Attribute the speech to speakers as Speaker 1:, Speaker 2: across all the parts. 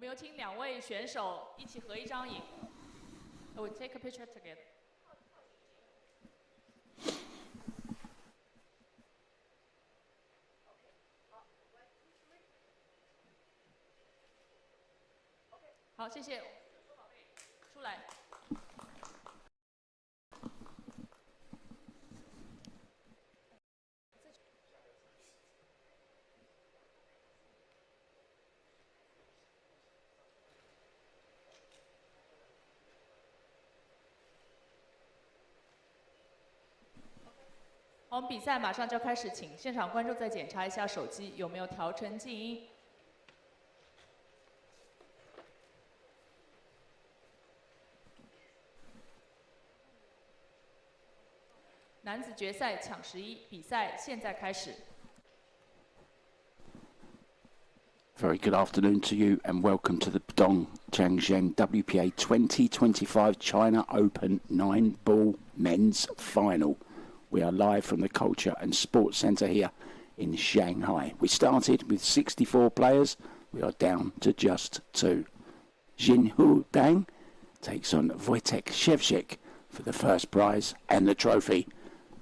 Speaker 1: 们有请2位选手一起合一张影。We'll take a picture together. 好，谢谢。出来。我们比赛马上就要开始，请现场观众再检查一下手机有没有调成静音。男子决赛抢11，比赛现在开始。
Speaker 2: Very good afternoon to you and welcome to the Pudong Tangcheng WPA 2025 China Open 9-ball men's final. We are live from the Culture and Sports Centre here in Shanghai. We started with 64 players. We are down to just 2. Jinhu takes on Wojciech SZEWCZYK for the first prize and the trophy.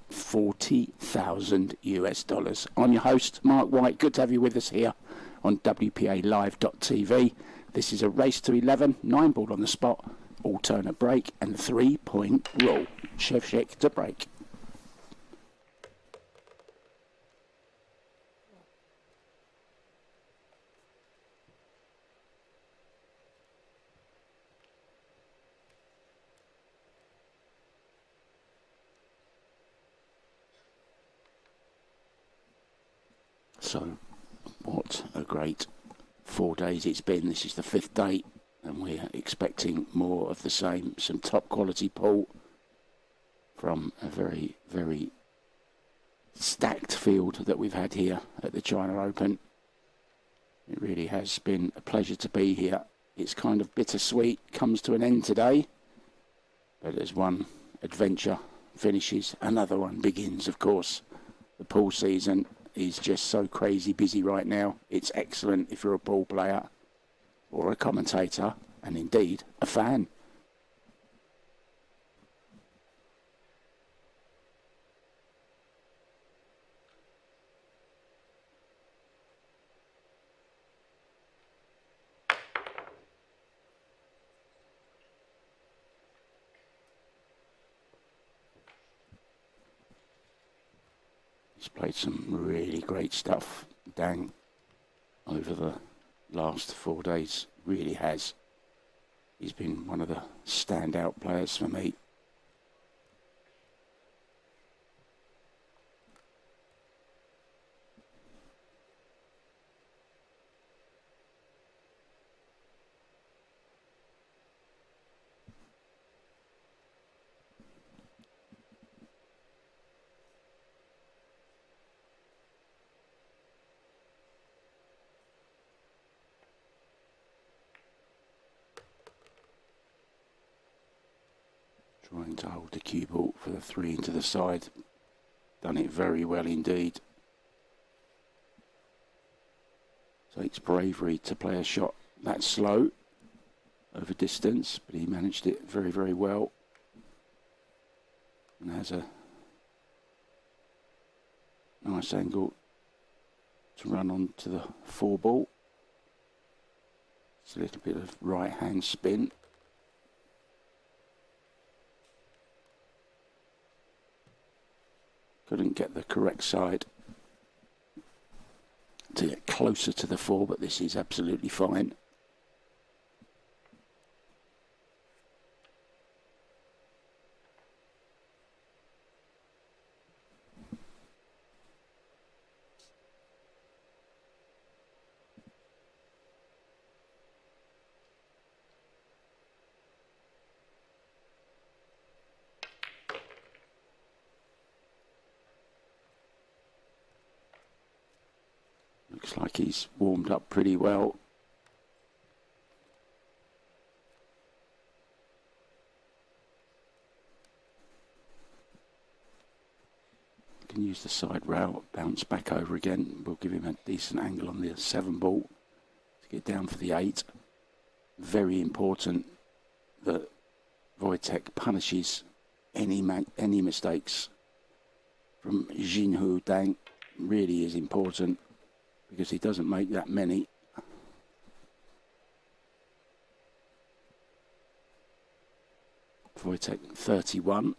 Speaker 2: $40,000 US. I'm your host, Mark White. Good to have you with us here on WPAlive.tv. This is a race to 11, 9-ball on the spot, alternate break and 3-point rule. SZEWCZYK to break. So, what a great 4 days it's been. This is the 5th day, and we're expecting more of the same. Some top quality pool from a very, very stacked field that we've had here at the China Open. It really has been a pleasure to be here. It's kind of bittersweet, comes to an end today, but as one adventure finishes, another one begins, of course. The pool season is just so crazy busy right now. It's excellent if you're a ball player or a commentator and indeed a fan. He's played some really great stuff, Dang, over the last 4 days. Really has. He's been one of the standout players for me. Trying to hold the cue ball for the 3 into the side. Done it very well indeed. Takes bravery to play a shot that slow over distance, but he managed it very, very well. And has a nice angle to run on to the 4 ball. It's a little bit of right hand spin. Couldn't get the correct side to get closer to the 4, but this is absolutely fine. Looks like he's warmed up pretty well. Can use the side rail, bounce back over again. We'll give him a decent angle on the 7 ball to get down for the 8. very important that Wojciech punishes any mistakes from Jinhu Dang. Really is important because he doesn't make that many. Wojciech 31,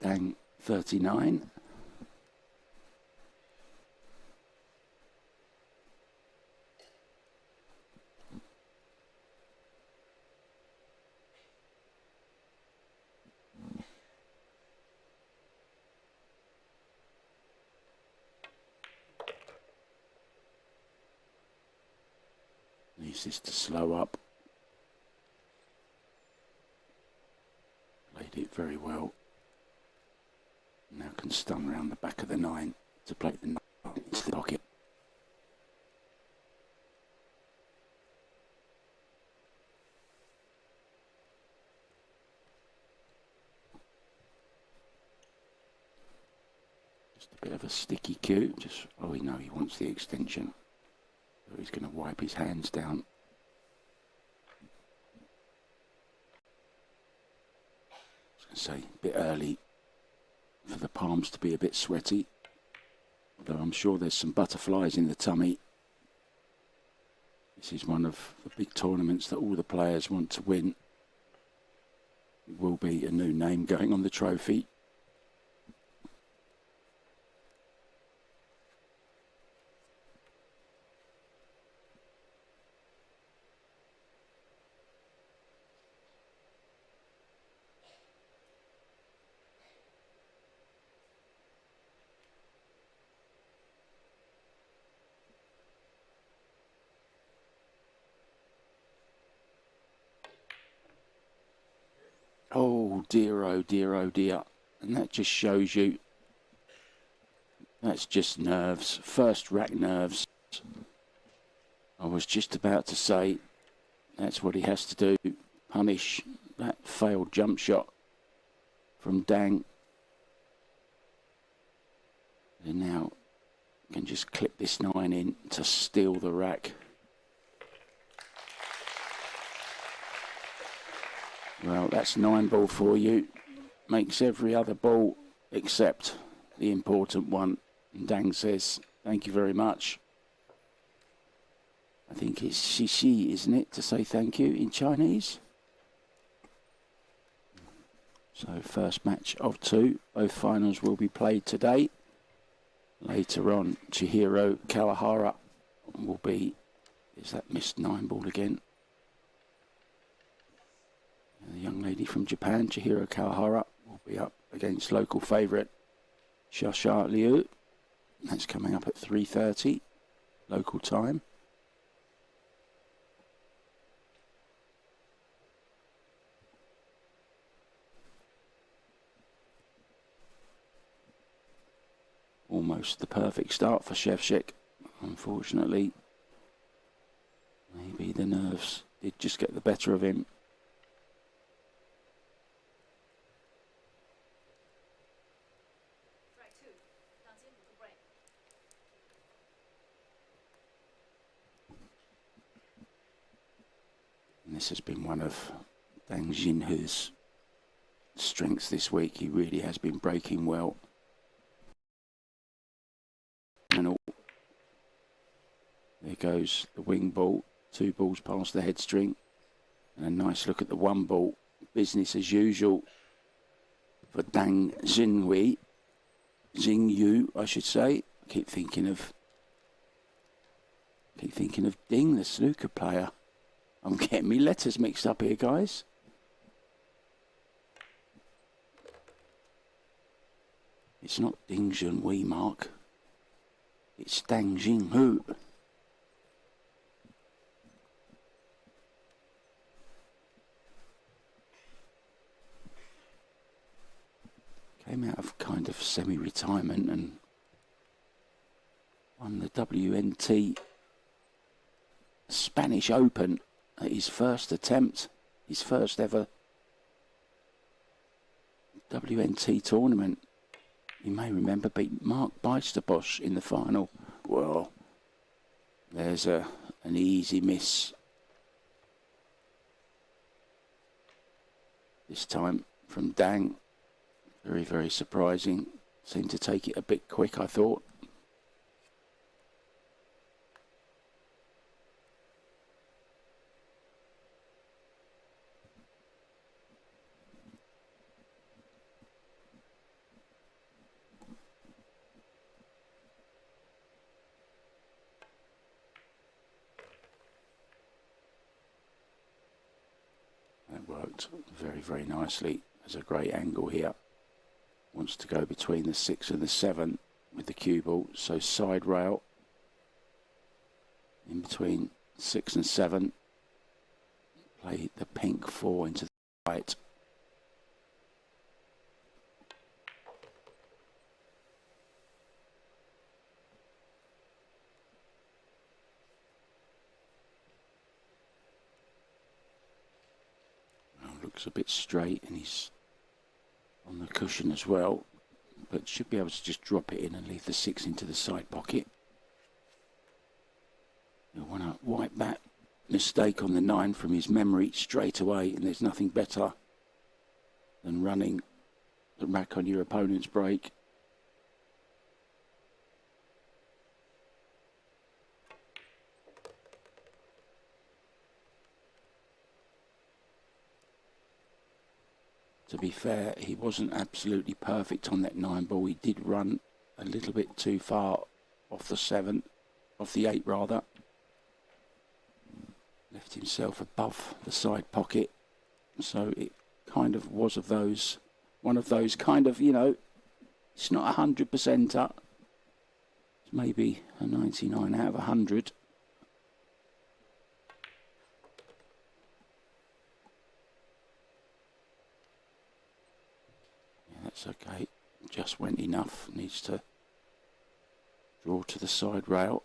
Speaker 2: Dang 39. Needs this to slow up. Played it very well. Now can stun round the back of the 9 to play the 9 into the pocket. Just a bit of a sticky cue. Just, oh, we know he wants the extension. So he's going to wipe his hands down. I was going to say, a bit early for the palms to be a bit sweaty. Although I'm sure there's some butterflies in the tummy. This is one of the big tournaments that all the players want to win. It will be a new name going on the trophy. Oh dear, oh dear, oh dear. And that just shows you, that's just nerves, first rack nerves. I was just about to say, that's what he has to do, punish that failed jump shot from Dang. And now can just clip this 9 in to steal the rack. Well, that's 9 ball for you. Makes every other ball except the important one. And Dang says, thank you very much. I think it's Xixi, isn't it, to say thank you in Chinese? So first match of 2. Both finals will be played today. Later on, Chihiro Kawahara will be, is that missed 9 ball again? The young lady from Japan, Chihiro Kawahara, will be up against local favourite Xia Liu. That's coming up at 3:30 local time. Almost the perfect start for SZEWCZYK. Unfortunately, maybe the nerves did just get the better of him. And this has been one of Dang Jinhu's strengths this week. He really has been breaking well. And all. There goes the wing ball. 2 balls past the head string. And a nice look at the 1 ball. Business as usual for Dang Jinhui. Jinhu, I should say. I keep thinking of Ding, the snooker player. I'm getting me letters mixed up here, guys. It's not Ding Junhui, Mark. It's Dang Jinhu. Came out of kind of semi-retirement and won the WNT Spanish Open at his first attempt, his first ever WNT tournament. You may remember beat Mark Beisterbosch in the final. Well, There's an easy miss. This time from Dang. Very, very surprising. Seemed to take it a bit quick, I thought. That worked very, very nicely. There's a great angle here. Wants to go between the 6 and the 7 with the cue ball. So side rail in between 6 and 7. Play the pink 4 into the right. Well, looks a bit straight, and he's on the cushion as well, but should be able to just drop it in and leave the 6 into the side pocket. You'll want to wipe that mistake on the 9 from his memory straight away, and there's nothing better than running the rack on your opponent's break. To be fair, he wasn't absolutely perfect on that 9 ball. He did run a little bit too far off the 7, off the 8 rather. Left himself above the side pocket. So it kind of was of those, one of those kind of, you know, it's not 100%er. It's maybe a 99 out of 100. That's okay, just went enough. Needs to draw to the side rail.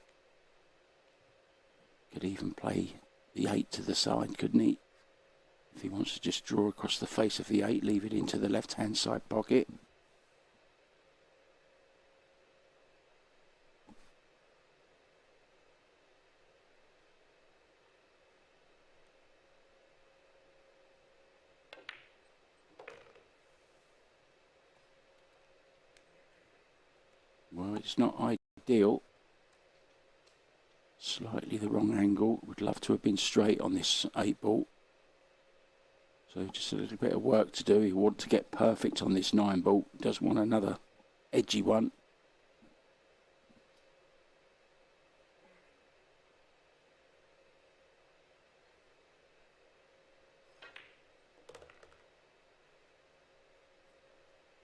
Speaker 2: Could even play the 8 to the side, couldn't he? If he wants to just draw across the face of the 8, leave it into the left hand side pocket. Well, it's not ideal. Slightly the wrong angle. Would love to have been straight on this 8 ball. So just a little bit of work to do. You want to get perfect on this 9 ball. Does want another edgy one.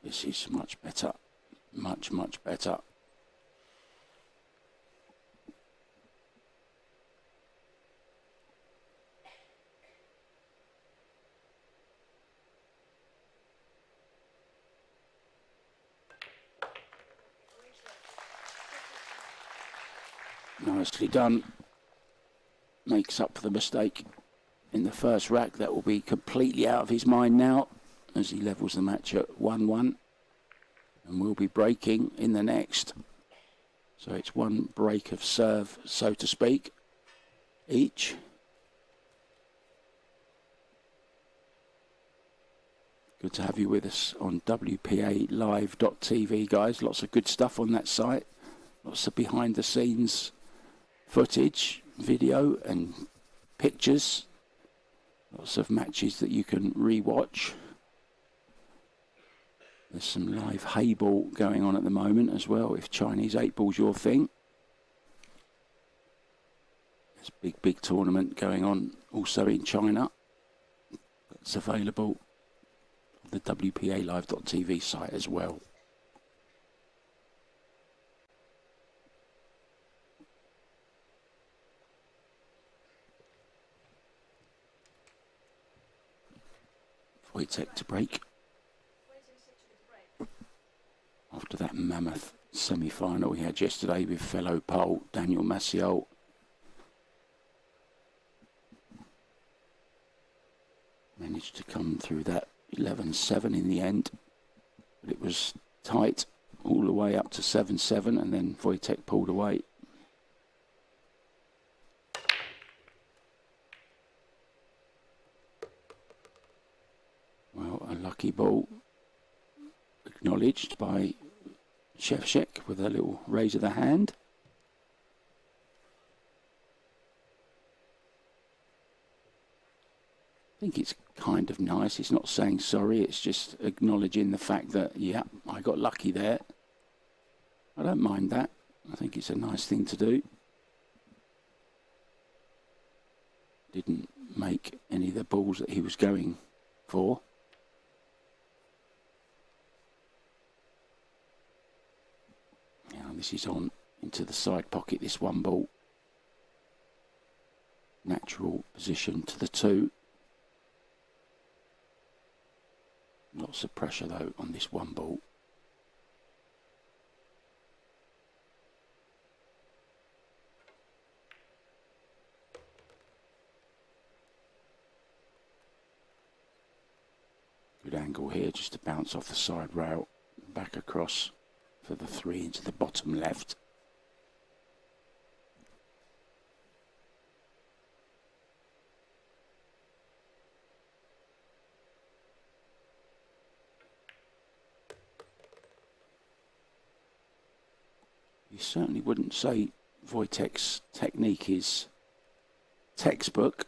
Speaker 2: This is much better. Much, much better. Nicely done. Makes up for the mistake in the first rack. That will be completely out of his mind now as he levels the match at 1-1. And we'll be breaking in the next. So it's one break of serve, so to speak, each. Good to have you with us on WPA live.tv, guys. Lots of good stuff on that site. Lots of behind the scenes footage, video and pictures. Lots of matches that you can re-watch. There's some live hay ball going on at the moment as well, if Chinese 8 ball's your thing. There's a big tournament going on also in China. That's available on the WPA live.tv site as well. Wojciech to break. After that mammoth semi-final we had yesterday with fellow POL Daniel Maciel. Managed to come through that 11-7 in the end, but it was tight all the way up to 7-7, and then Wojciech pulled away. lucky ball acknowledged by SZEWCZYK with a little raise of the hand. I think it's kind of nice. It's not saying sorry, it's just acknowledging the fact that, yeah, I got lucky there. I don't mind that. I think it's a nice thing to do. Didn't make any of the balls that he was going for. Now this is on into the side pocket, this one ball. Natural position to the 2. Lots of pressure though on this one ball. Good angle here, just to bounce off the side rail, back across for the 3 into the bottom left. You certainly wouldn't say Wojciech's technique is textbook.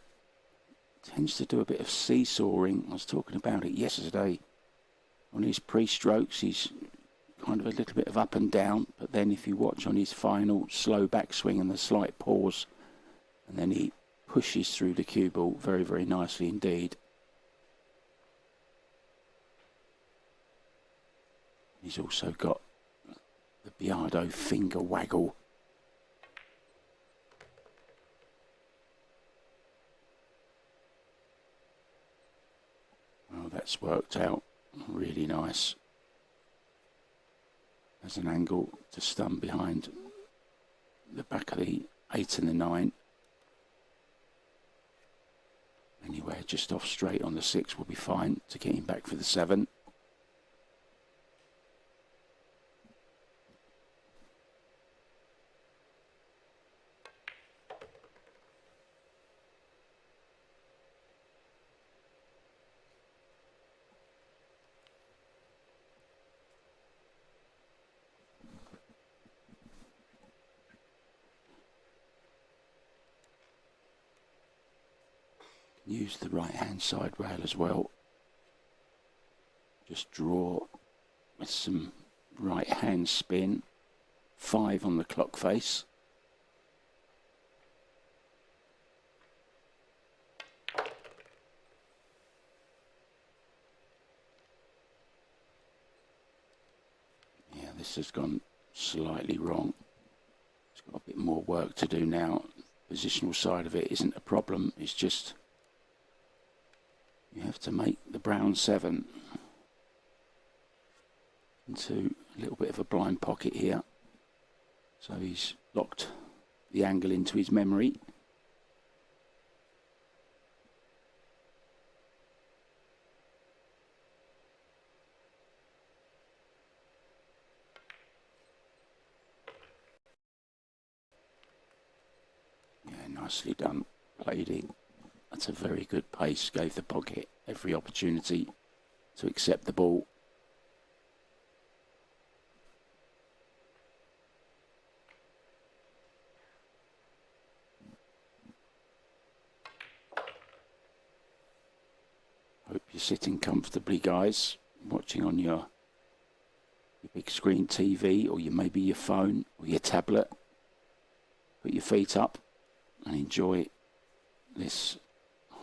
Speaker 2: Tends to do a bit of seesawing. I was talking about it yesterday. On his pre-strokes, he's kind of a little bit of up and down, but then if you watch on his final slow backswing and the slight pause, and then he pushes through the cue ball very, very nicely indeed. He's also got the Biardo finger waggle. Well, that's worked out really nice. There's an angle to stun behind the back of the 8 and the 9. Anywhere just off straight on the 6 will be fine to get him back for the 7. Use the right hand side rail as well. Just draw with some right hand spin. 5 on the clock face. Yeah, this has gone slightly wrong. It's got a bit more work to do now. Positional side of it isn't a problem. It's just you have to make the brown 7 into a little bit of a blind pocket here. So he's locked the angle into his memory. Yeah, nicely done. Played in. That's a very good pace, gave the pocket every opportunity to accept the ball. Hope you're sitting comfortably, guys, watching on your big screen TV or maybe your phone or your tablet. Put your feet up and enjoy this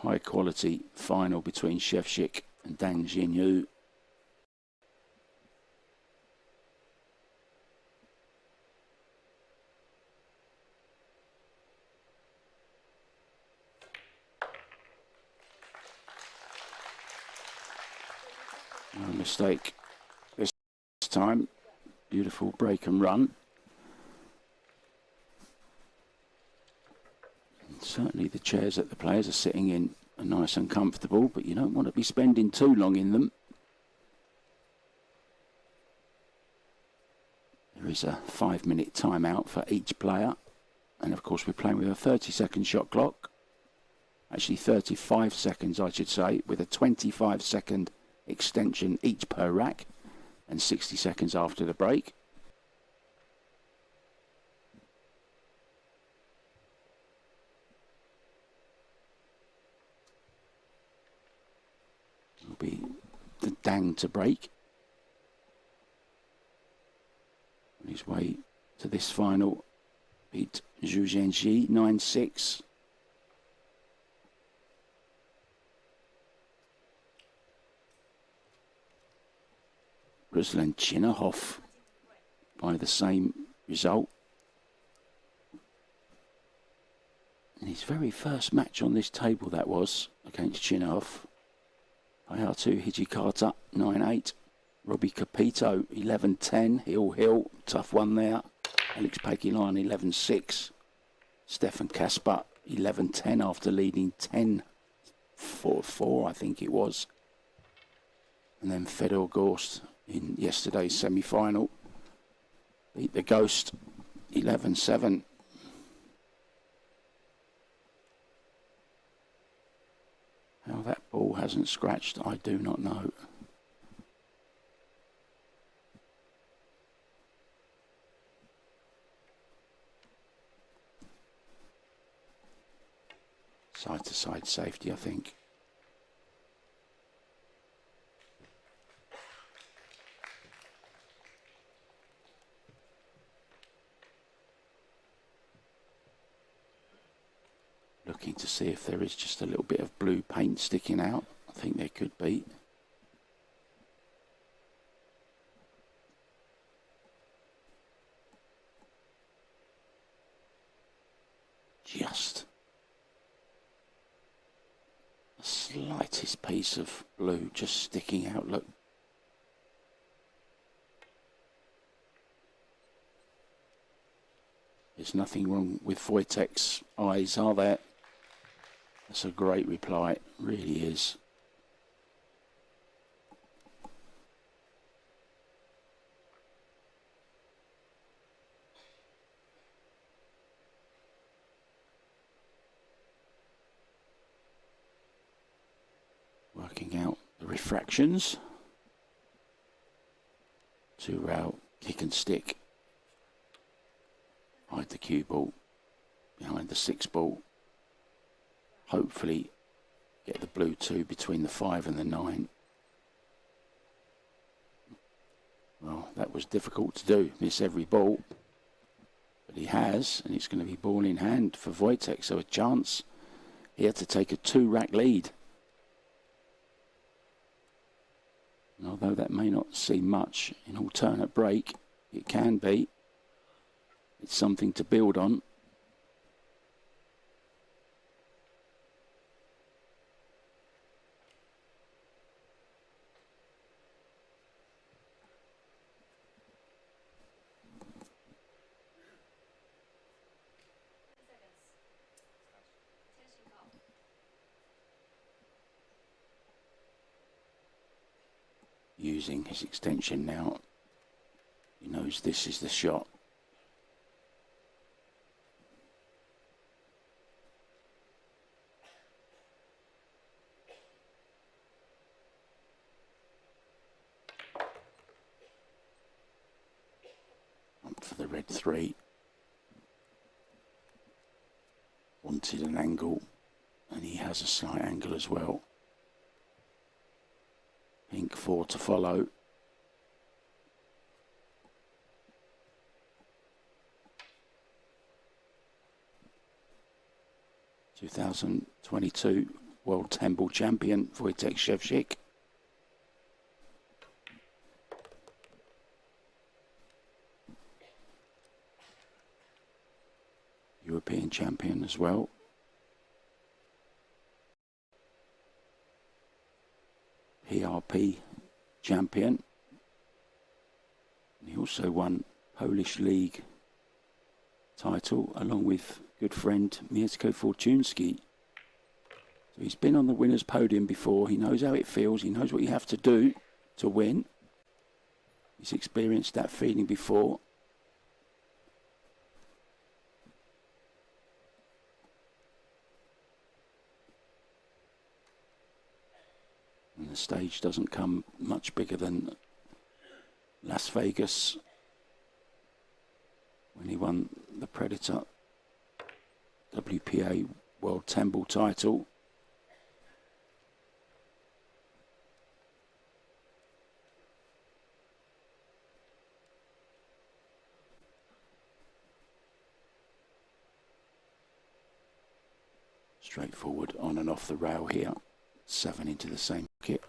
Speaker 2: high quality final between SZEWCZYK and Jinhu. No mistake this time. Beautiful break and run. Certainly the chairs that the players are sitting in are nice and comfortable, but you don't want to be spending too long in them. There is a 5-minute timeout for each player, and of course we're playing with a 30-second shot clock. Actually 35 seconds I should say, with a 25-second extension each per rack and 60 seconds after the break. Will be the Dang to break on his way to this final. Beat SZEWCZYK 9-6. Ruslan Chinahov by the same result. And his very first match on this table, that was against Chinahov. Hayatu Hijikata 9-8. Robbie Capito 11-10. Hill, tough one there. Alex Pagilan 11-6. Stefan Kasper 11-10 after leading 10-4, I think it was. And then Fedor Gorst in yesterday's semi-final beat the Ghost 11-7. How that ball hasn't scratched, I do not know. Side-to-side safety, I think. Looking to see if there is just a little bit of blue paint sticking out. I think there could be. Just the slightest piece of blue just sticking out. Look. There's nothing wrong with Wojciech's eyes, are there? That's a great reply, it really is. Working out the refractions. 2-rail kick and stick. Hide the cue ball behind the 6 ball. Hopefully get the blue 2 between the 5 and the 9. Well, that was difficult to do, miss every ball. But he has, and it's going to be ball in hand for Wojciech, so a chance here to take a 2-rack lead. And although that may not seem much in alternate break, it can be. It's something to build on. Using his extension now. He knows this is the shot. Up for the red 3. Wanted an angle, and he has a slight angle as well. Pink 4 to follow. (2022) World Temple Champion Wojciech SZEWCZYK. European champion as well. PRP champion. And he also won Polish League title along with good friend Mieszko Fortuński. So he's been on the winner's podium before. He knows how it feels. He knows what you have to do to win. He's experienced that feeling before. And The stage doesn't come much bigger than Las Vegas when he won the Predator WPA World 10-ball title. Straightforward on and off the rail here. 7 into the same kit.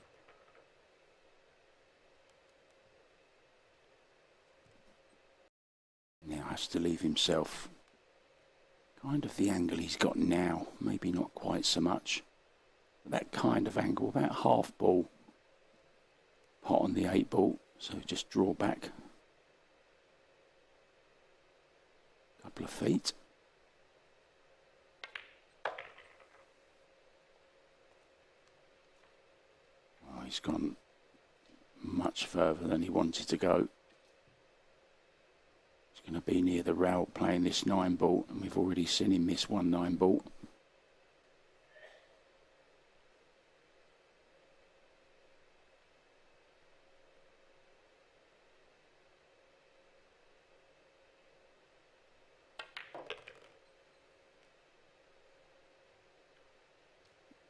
Speaker 2: Now has to leave himself kind of the angle he's got now. Maybe not quite so much. But that kind of angle, about half ball. Pot on the 8 ball. So just draw back a couple of feet. He's gone much further than he wanted to go. He's going to be near the rail playing this 9 ball, and we've already seen him miss one 9 ball.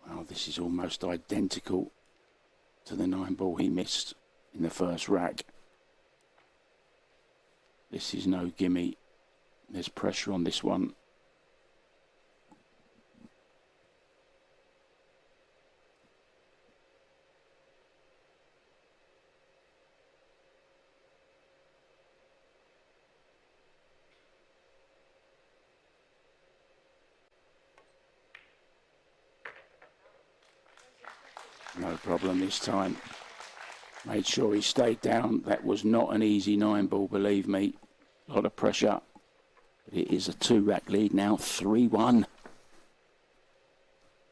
Speaker 2: Well, this is almost identical to the 9 ball he missed in the first rack. This is no gimme. There's pressure on this one. No problem this time. Made sure he stayed down. That was not an easy 9 ball, believe me. A lot of pressure. But it is a 2-rack lead now, 3-1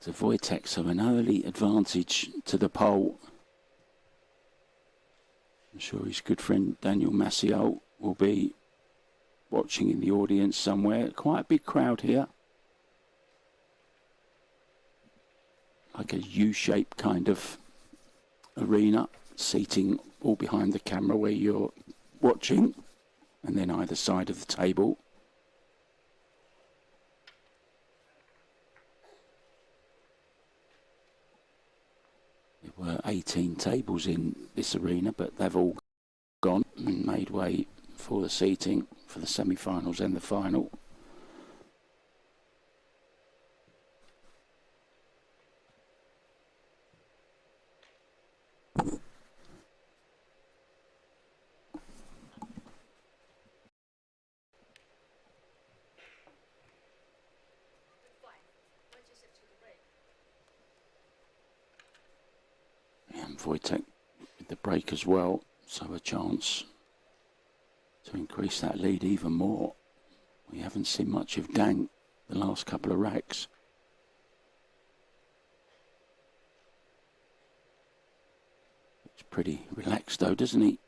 Speaker 2: to Wojciech. So an early advantage to the pole. I'm sure his good friend Daniel Maciel will be watching in the audience somewhere. Quite a big crowd here. Like a U-shaped kind of arena, seating all behind the camera where you're watching, and then either side of the table. There were 18 tables in this arena, but they've all gone and made way for the seating for the semi-finals and the final. And Wojciech with the break as well, so a chance to increase that lead even more. We haven't seen much of Dang the last couple of racks. Looks pretty relaxed though, doesn't he?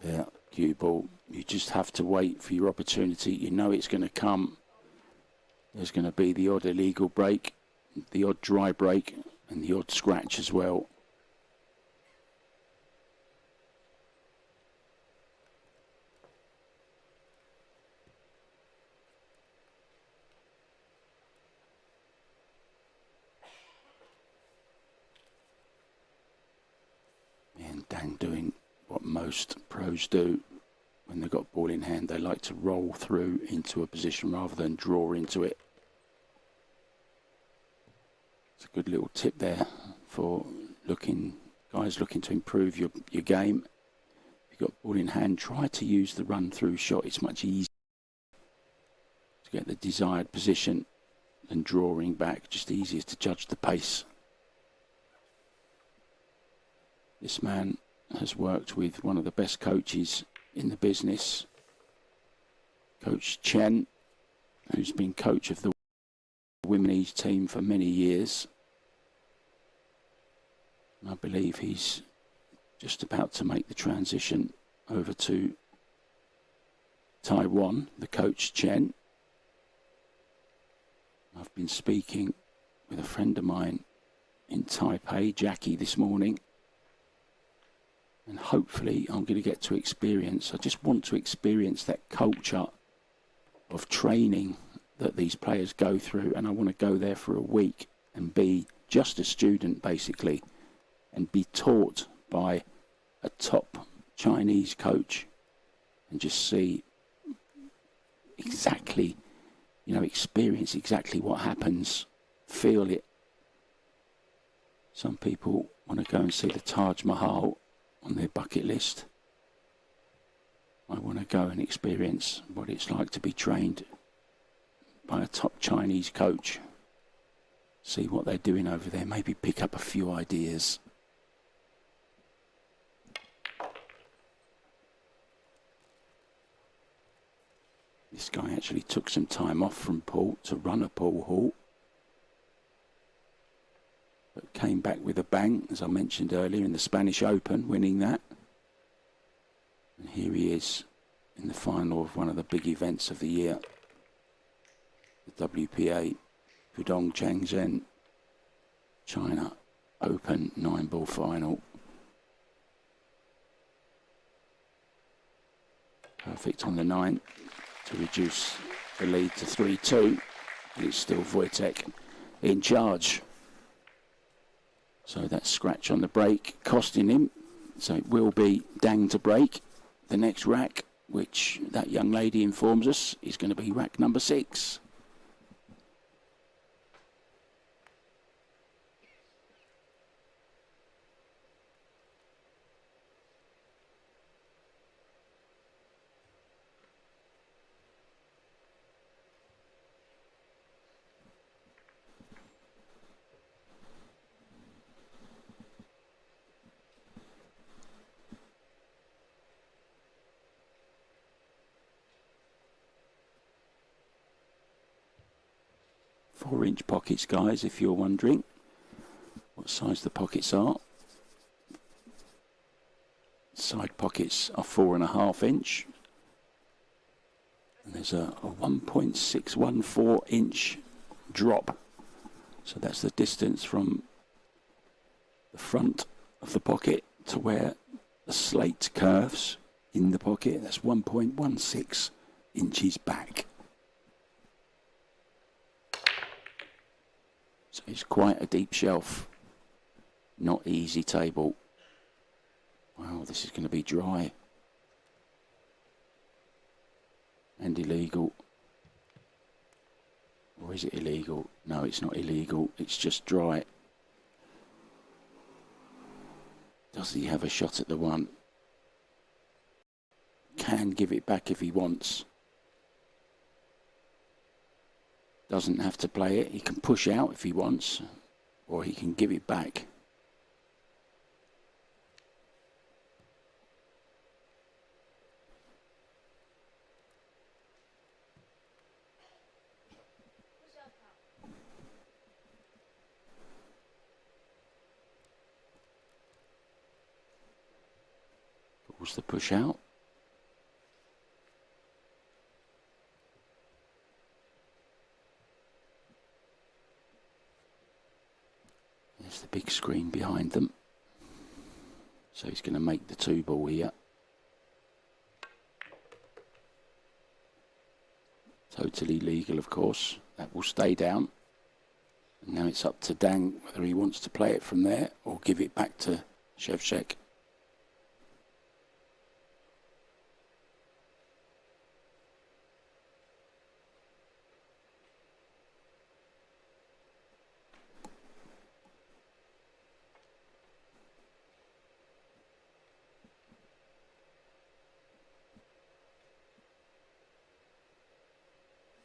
Speaker 2: Yeah, cue ball. You just have to wait for your opportunity. You know it's going to come. There's going to be the odd illegal break, the odd dry break, and the odd scratch as well. And Dan doing what most pros do. When they've got ball in hand, they like to roll through into a position rather than draw into it. It's a good little tip there for guys looking to improve your game. If you've got ball in hand, try to use the run-through shot. It's much easier to get the desired position than drawing back. Just easier to judge the pace. This man has worked with one of the best coaches in the business, Coach Chen, who's been coach of the women's team for many years. And I believe he's just about to make the transition over to Taiwan, the coach Chen. I've been speaking with a friend of mine in Taipei, Jackie, this morning. And hopefully I'm going to get to experience, I just want to experience that culture of training that these players go through. And I want to go there for a week and be just a student, basically, and be taught by a top Chinese coach and just see exactly, experience exactly what happens, feel it. Some people want to go and see the Taj Mahal on their bucket list. I want to go and experience what it's like to be trained by a top Chinese coach. See what they're doing over there, maybe pick up a few ideas. This guy actually took some time off from pool to run a pool hall, but came back with a bang, as I mentioned earlier, in the Spanish Open, winning that. And here he is in the final of one of the big events of the year, the WPA Pudong Tangcheng China Open 9-ball final. Perfect on the 9 to reduce the lead to 3-2. But it's still Wojciech in charge. So that scratch on the break costing him. So it will be dang to break. The next rack, which that young lady informs us, is going to be rack number 6. Four-inch pockets, guys, if you're wondering what size the pockets are. Side pockets are 4.5 inch. And there's a 1.614 inch drop. So that's the distance from the front of the pocket to where the slate curves in the pocket. That's 1.16 inches back. So it's quite a deep shelf. Not easy table. Wow, this is going to be dry. And illegal. Or is it illegal? No, it's not illegal. It's just dry. Does he have a shot at the 1? Can give it back if he wants. Doesn't have to play it. He can push out if he wants, or he can give it back. Pulls the push out. There's the big screen behind them. So he's going to make the 2-ball here. Totally legal, of course. That will stay down. And now it's up to Dang whether he wants to play it from there or give it back to SZEWCZYK.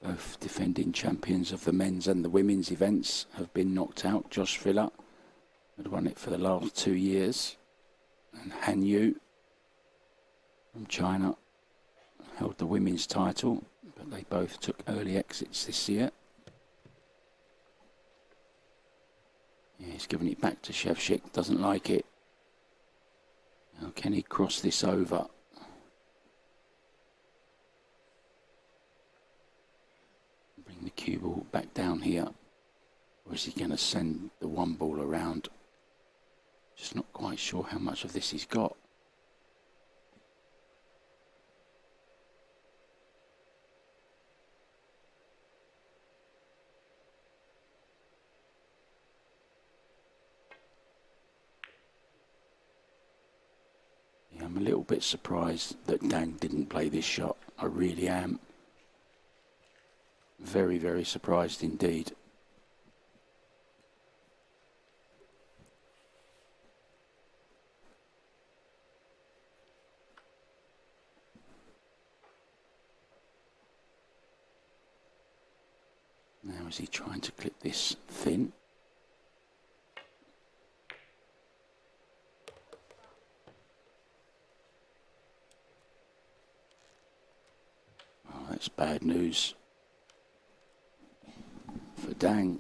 Speaker 2: Both defending champions of the men's and the women's events have been knocked out. Josh Villa had won it for the last 2 years. And Han Yu from China held the women's title, but they both took early exits this year. Yeah, he's giving it back to SZEWCZYK, doesn't like it. Now can he cross this over? cue ball back down here, or is he going to send the one ball around? Just not quite sure how much of this he's got. Yeah, I'm a little bit surprised that Dang didn't play this shot. I really am. Very, very surprised indeed. Now is he trying to clip this thin? Oh, that's bad news for Dang.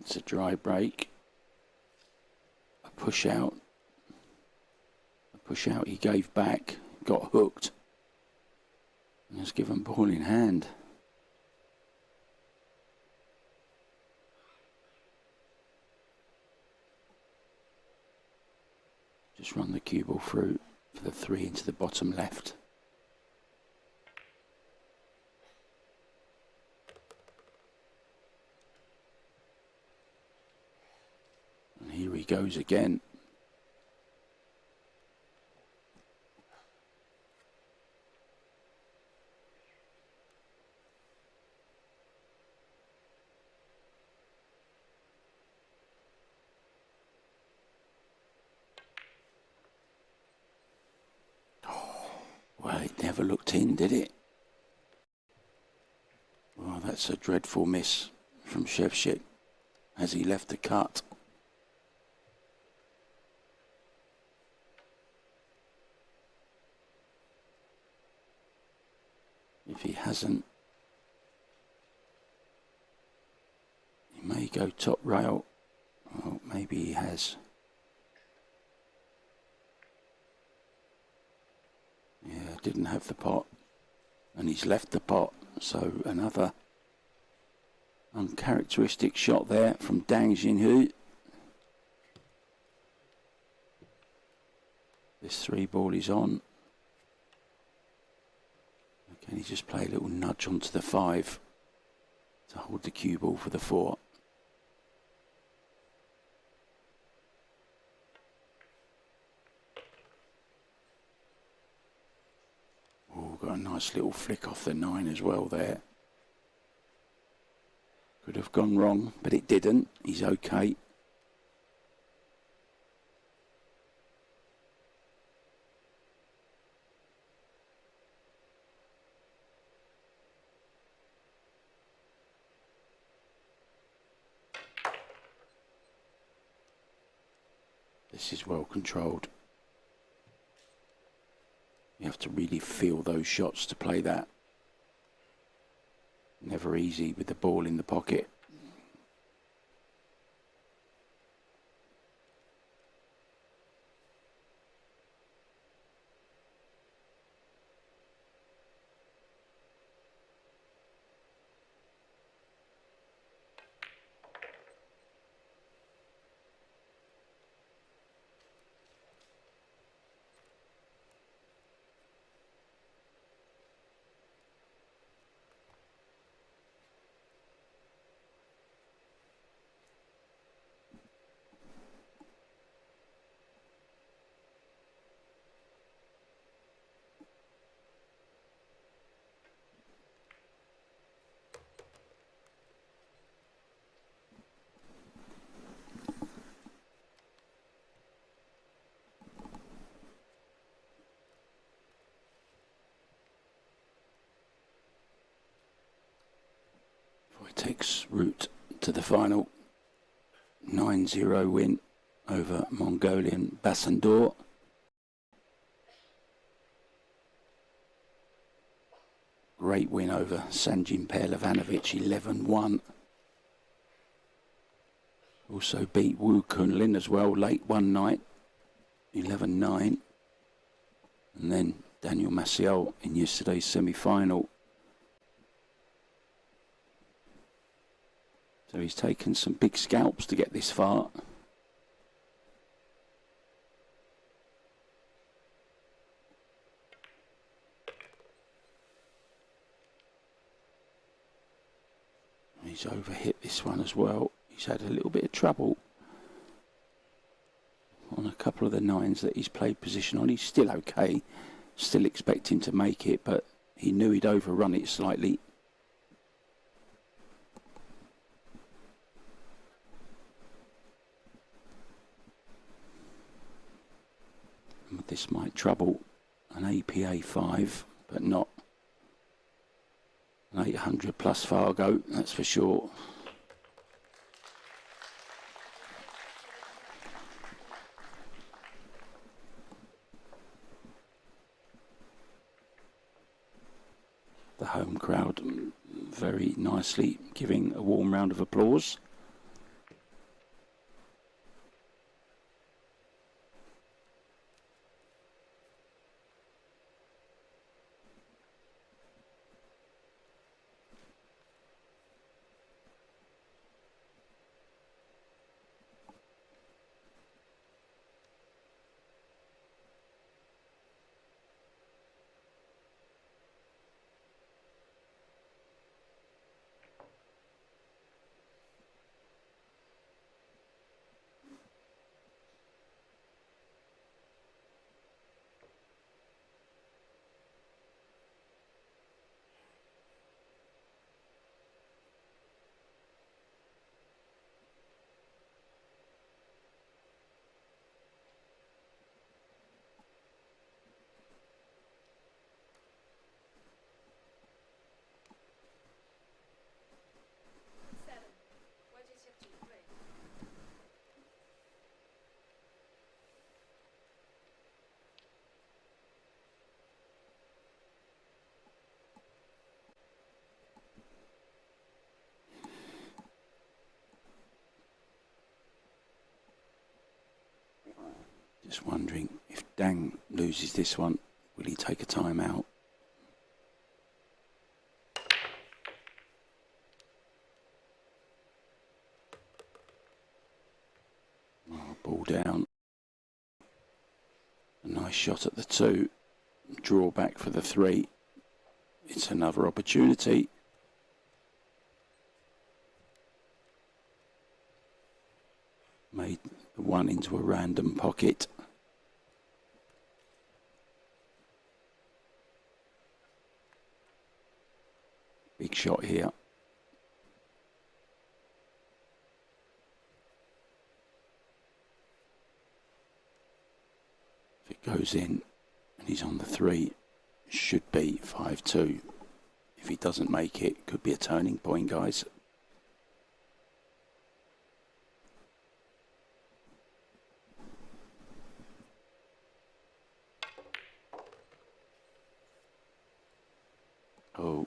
Speaker 2: It's a dry break. A push out. A push out he gave back, got hooked. And was given ball in hand. Just run the cue ball through for the 3 into the bottom left. And here he goes again. Well, it never looked in, did it? Well, that's a dreadful miss from SZEWCZYK as he left the cut. If he hasn't, he may go top rail. Well, maybe he has. Yeah, didn't have the pot, and he's left the pot, so another uncharacteristic shot there from Dang Jinhu. This 3 ball is on. Can he just play a little nudge onto the 5 to hold the cue ball for the 4? Got a nice little flick off the 9 as well there. Could have gone wrong, but it didn't. He's okay. This is well controlled. You have to really feel those shots to play that. Never easy with the ball in the pocket. Wojciech's route to the final. 9-0 win over Mongolian Basandor. Great win over Sanjin Perlevanovic, 11-1. Also beat Wu Kunlin as well late one night, 11-9. And then Daniel Maciel in yesterday's semi-final So he's taken some big scalps to get this far. He's overhit this one as well. He's had a little bit of trouble on a couple of the nines that he's played position on. He's still okay, still expecting to make it, but he knew he'd overrun it slightly. This might trouble an APA 5, but not an 800 plus Fargo, that's for sure. The home crowd very nicely giving a warm round of applause. Just wondering if Dang loses this one, will he take a time out? Oh, ball down. A nice shot at the 2. Draw back for the 3. It's another opportunity. Made the 1 into a random pocket. Big shot here. If it goes in and he's on the 3, should be 5-2. If he doesn't make it, could be a turning point, guys. Oh.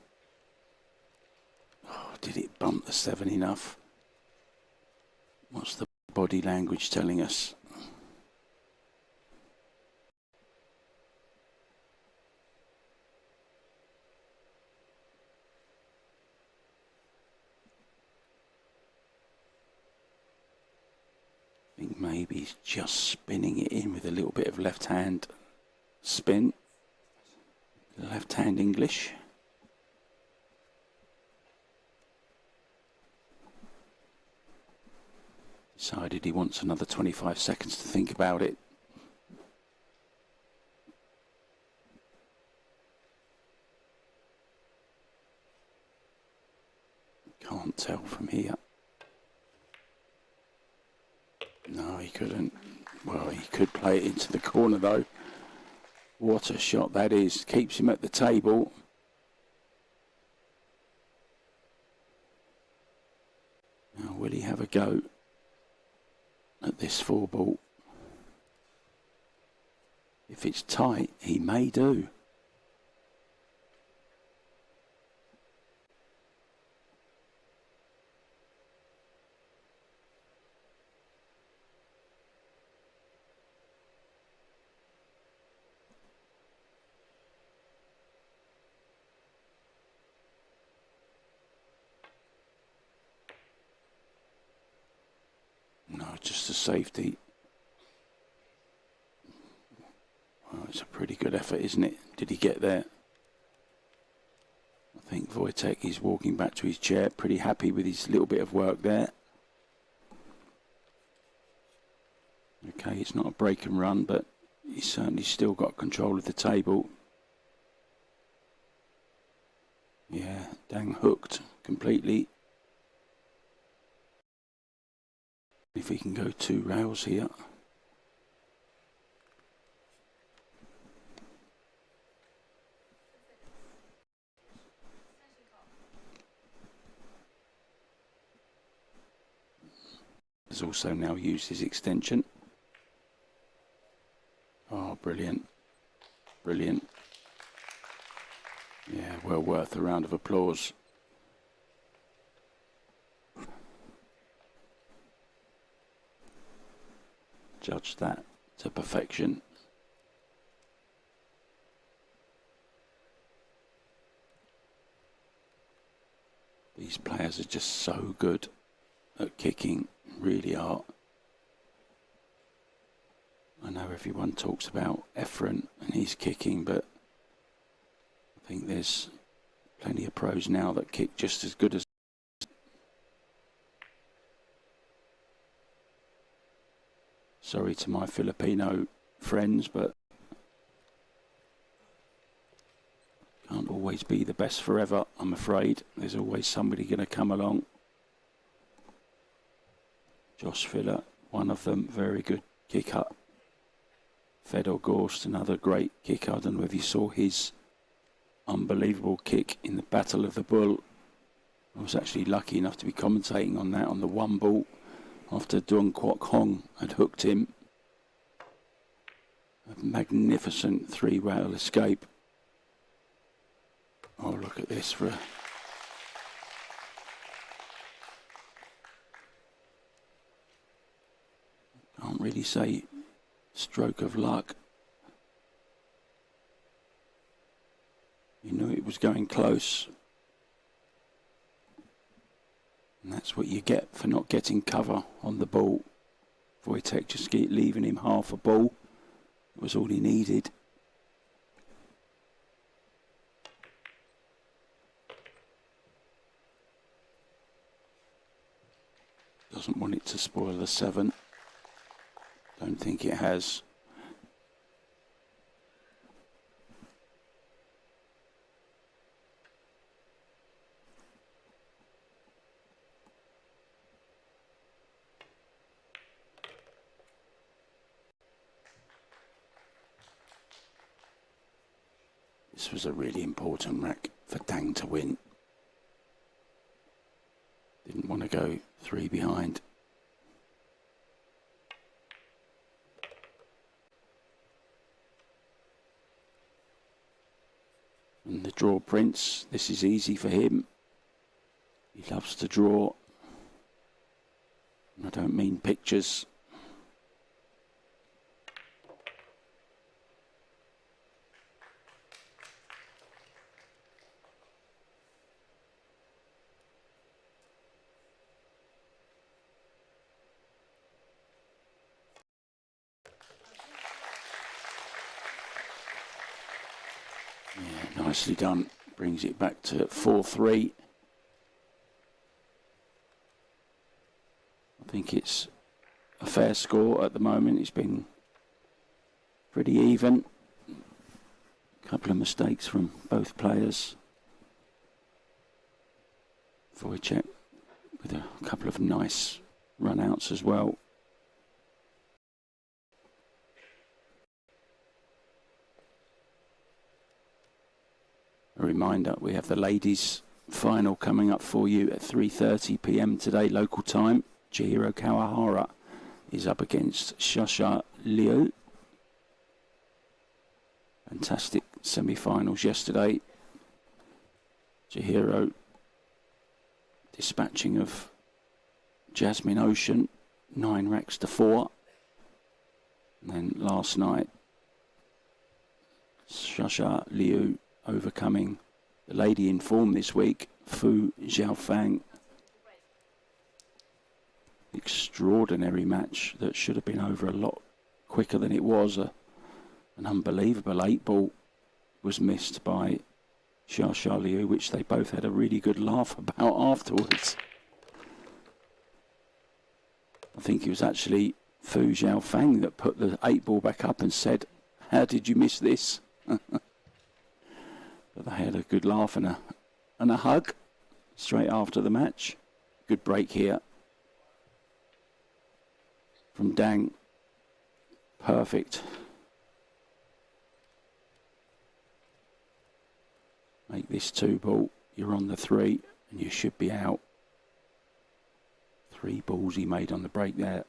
Speaker 2: Did it bump the 7 enough? What's the body language telling us? I think maybe he's just spinning it in with a little bit of left hand spin. Left hand English. Decided he wants another 25 seconds to think about it. Can't tell from here. No, he couldn't. Well, he could play it into the corner though. What a shot that is. Keeps him at the table. Now, will he have a go at this 4 ball? If it's tight, he may do. just to safety. Well, it's a pretty good effort, isn't it? Did he get there? I think Wojciech is walking back to his chair, pretty happy with his little bit of work there. Okay, it's not a break and run, but he's certainly still got control of the table. Yeah, Dang hooked completely. If he can go 2 rails here. Has also now used his extension. Oh, brilliant. Brilliant. Yeah, well worth a round of applause. Judged that to perfection. These players are just so good at kicking, really are. I know everyone talks about Efren and his kicking, but I think there's plenty of pros now that kick just as good as. Sorry to my Filipino friends, but can't always be the best forever, I'm afraid. There's always somebody going to come along. Josh Filler, one of them, very good kicker. Fedor Gorst, another great kicker. I don't know if you saw his unbelievable kick in the Battle of the Bull. I was actually lucky enough to be commentating on that on the 1 ball after Dung Kwok Hong had hooked him. A magnificent 3-rail escape. Oh, look at this for a... Can't really say stroke of luck. You knew it was going close. And that's what you get for not getting cover on the ball. Wojciech just leaving him half a ball. It was all he needed. Doesn't want it to spoil the 7. Don't think it has. This was a really important rack for Dang to win. Didn't want to go 3 behind. And the draw prince, this is easy for him. He loves to draw. I don't mean pictures. Yeah, nicely done. Brings it back to 4-3. I think it's a fair score at the moment. It's been pretty even. A couple of mistakes from both players. Wojciech with a couple of nice run-outs as well. A reminder, we have the ladies' final coming up for you at 3:30 p.m. today, local time. Chihiro Kawahara is up against Shasha Liu. Fantastic semi-finals yesterday. Chihiro dispatching of Jasmine Ocean, 9 racks to 4. And then last night, Shasha Liu overcoming the lady in form this week, Fu Xiaofang. extraordinary match that should have been over a lot quicker than it was. An unbelievable 8-ball was missed by Xia Liu, which they both had a really good laugh about afterwards. I think it was actually Fu Xiaofang that put the 8-ball back up and said, "How did you miss this?" But they had a good laugh and a hug straight after the match. Good break here from Dang. Perfect. Make this 2-ball. You're on the 3 and you should be out. 3 balls he made on the break there.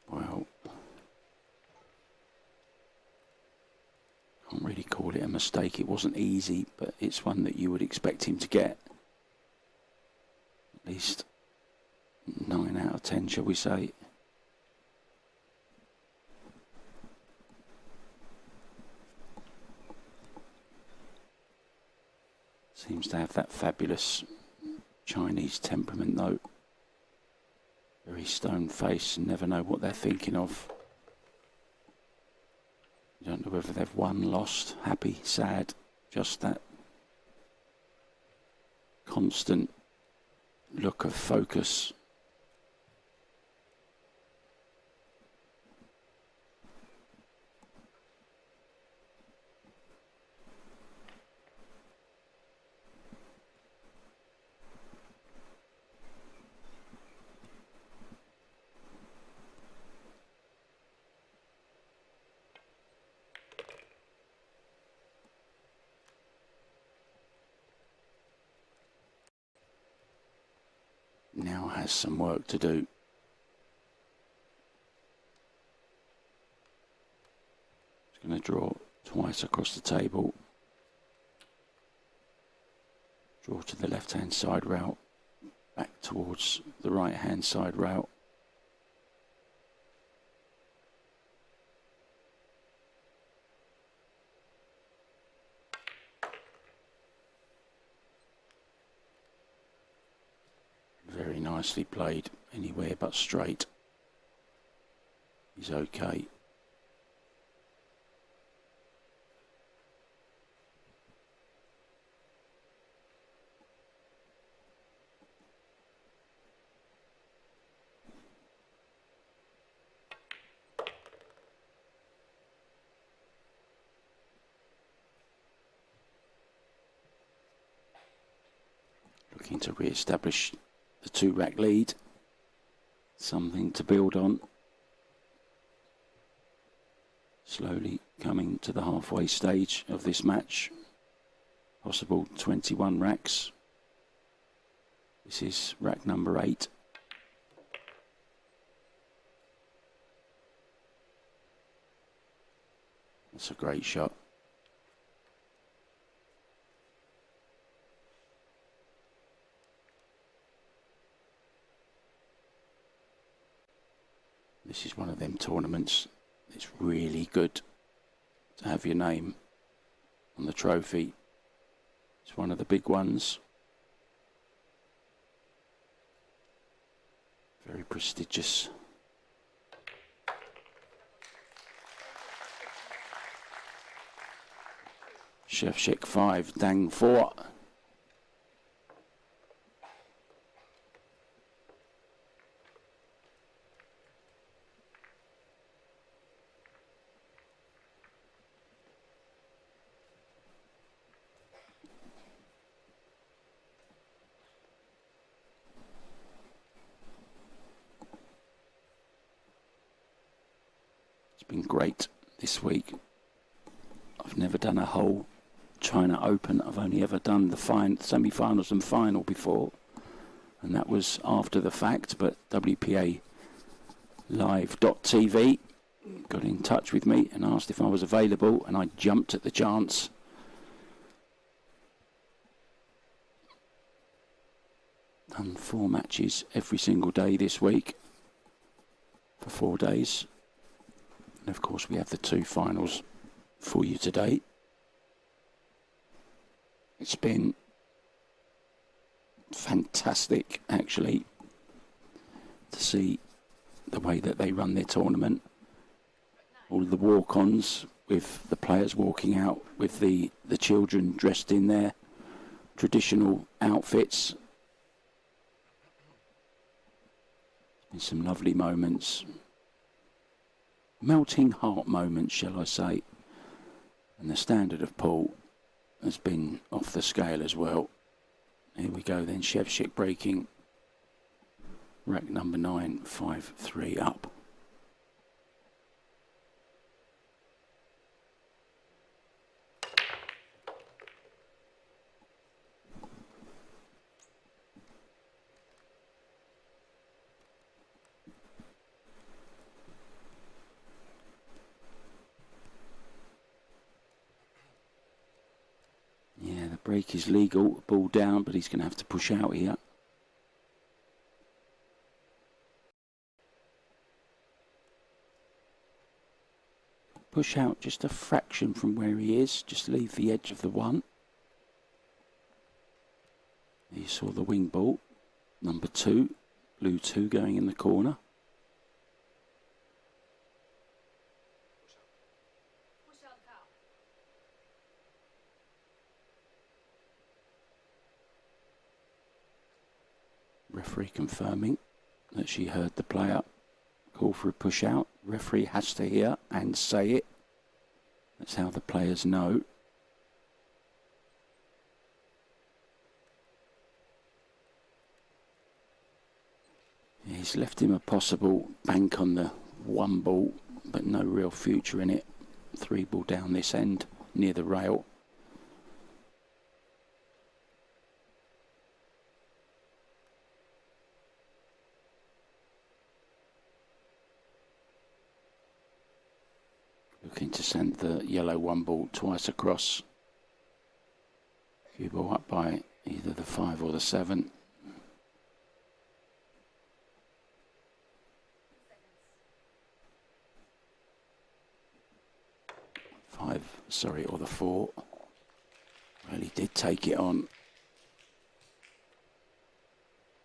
Speaker 2: Well, can't really call it a mistake. It wasn't easy, but it's one that you would expect him to get. At least 9 out of 10, shall we say. Seems to have that fabulous Chinese temperament, though. Very stone-faced and never know what they're thinking of. You don't know whether they've won, lost, happy, sad. Just that constant look of focus. Now has some work to do. He's going to draw twice across the table. Draw to the left-hand side route, back towards the right-hand side route. Very nicely played, anywhere but straight. He's okay. Looking to re-establish the 2-rack lead. Something to build on. Slowly coming to the halfway stage of this match. Possible 21 racks. This is rack number 8. That's a great shot. This is one of them tournaments. It's really good to have your name on the trophy. It's one of the big ones. Very prestigious. SZEWCZYK 5, Dang 4. Been great this week. I've never done a whole China Open. I've only ever done the semi-finals and final before, and that was after the fact. But WPA Live.tv got in touch with me and asked if I was available, and I jumped at the chance. Done 4 matches every single day this week for 4 days. And of course we have the 2 finals for you today. It's been fantastic actually to see the way that they run their tournament. All the walk-ons with the players walking out with the children dressed in their traditional outfits. And some lovely moments. Melting heart moments, shall I say. And the standard of pool has been off the scale as well. Here we go then, SZEWCZYK breaking. Rack number 9, 5-3 up. Yeah, the break is legal, ball down, but he's going to have to push out here. Push out just a fraction from where he is, just leave the edge of the 1. You saw the wing ball, number 2, blue 2 going in the corner. Referee confirming that she heard the player call for a push out. Referee has to hear and say it. That's how the players know. He's left him a possible bank on the 1 ball, but no real future in it. 3 ball down this end near the rail. Looking to send the yellow 1 ball twice across. Cue ball up by either the 5 or the 7. Or the 4. Really did take it on.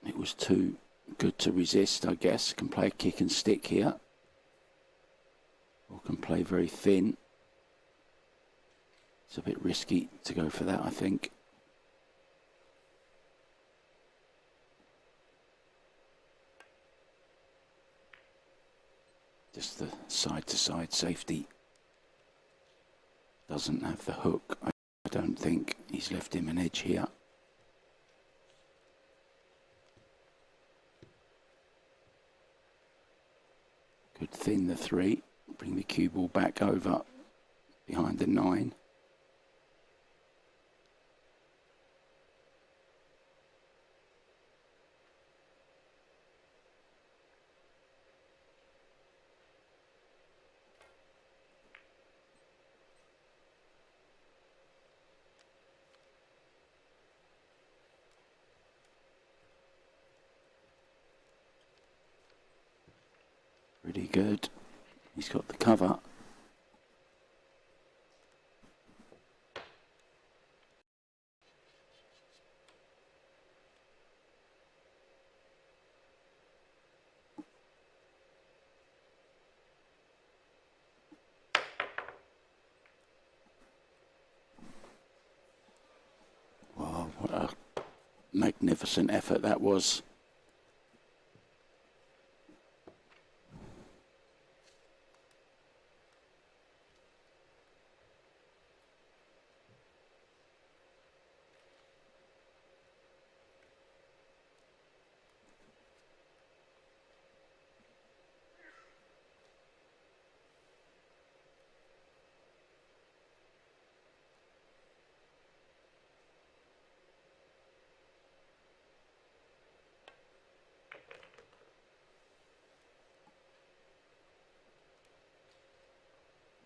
Speaker 2: It was too good to resist, I guess. Can play a kick and stick here. Or can play very thin. It's a bit risky to go for that, I think. Just the side-to-side safety. Doesn't have the hook. I don't think. He's left him an edge here. Could thin the 3. Bring the cue ball back over behind the 9. Pretty good. He's got the cover. Wow, what a magnificent effort that was.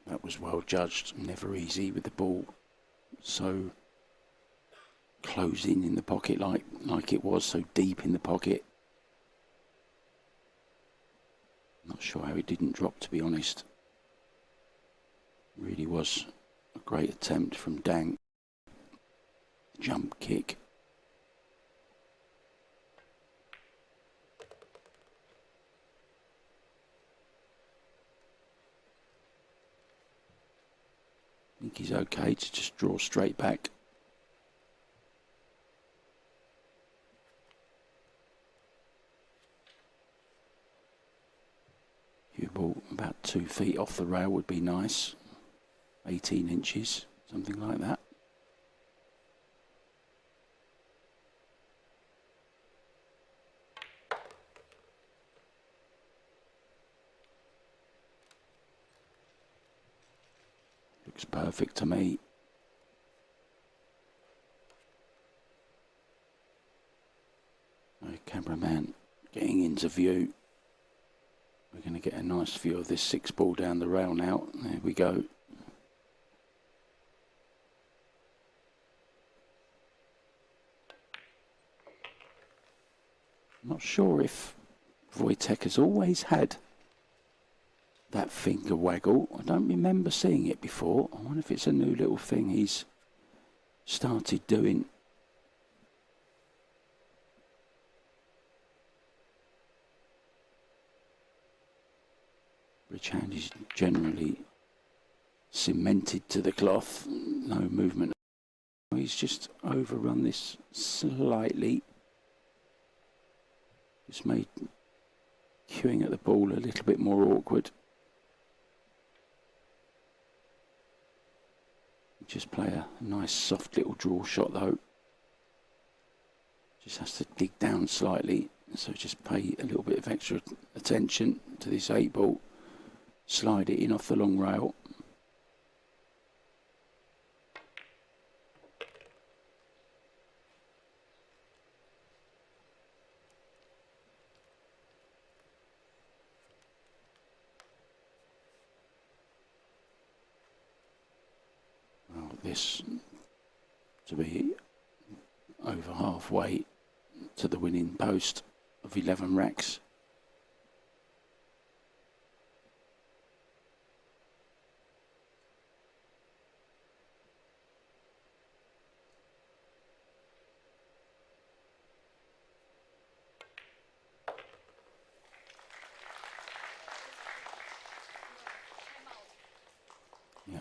Speaker 2: That was well judged, never easy with the ball so closing in the pocket like it was, so deep in the pocket. Not sure how he didn't drop, to be honest. Really was a great attempt from Dang. Jump kick. I think he's okay to just draw straight back. Cue ball about 2 feet off the rail would be nice. 18 inches, something like that. Looks perfect to me. Cameraman getting into view. We're going to get a nice view of this 6 ball down the rail now. There we go. I'm not sure if Wojciech has always had that finger waggle. I don't remember seeing it before. I wonder if it's a new little thing he's started doing. Bridge hand is generally cemented to the cloth. No movement. He's just overrun this slightly. Just made cueing at the ball a little bit more awkward. Just play a nice soft little draw shot though. Just has to dig down slightly, so just pay a little bit of extra attention to this 8 ball. Slide it in off the long rail. Well, this to be over halfway to the winning post of 11 racks. Yeah,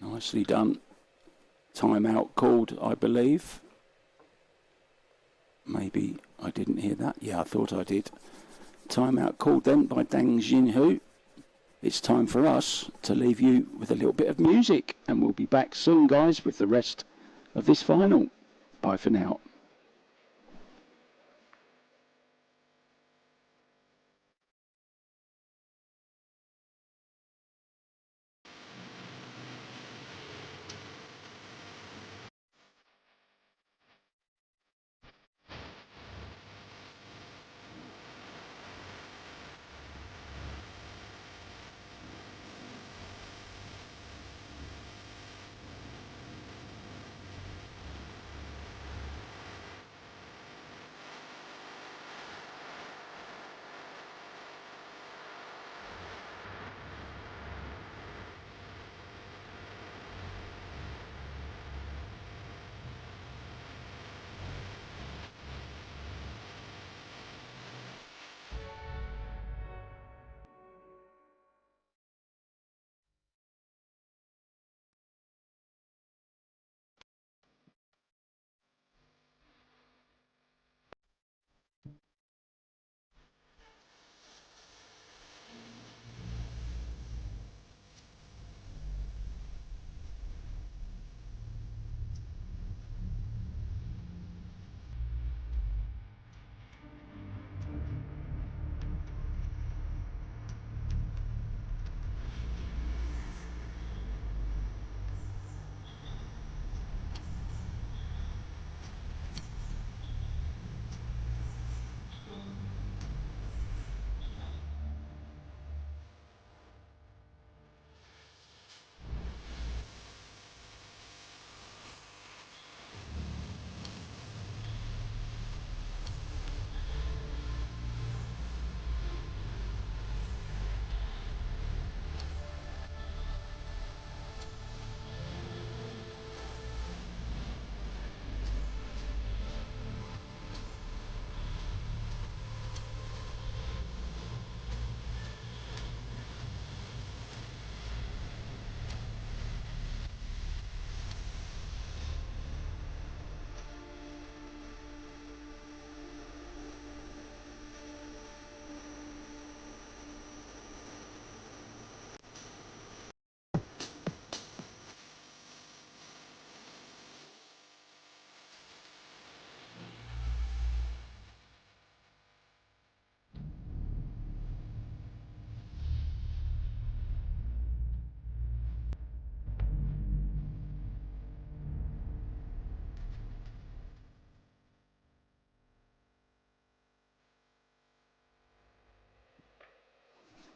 Speaker 2: nicely done. Timeout called, I believe. Maybe I didn't hear that. Yeah, I thought I did. Timeout called then by Dang Jinhu. It's time for us to leave you with a little bit of music, and we'll be back soon, guys, with the rest of this final. Bye for now.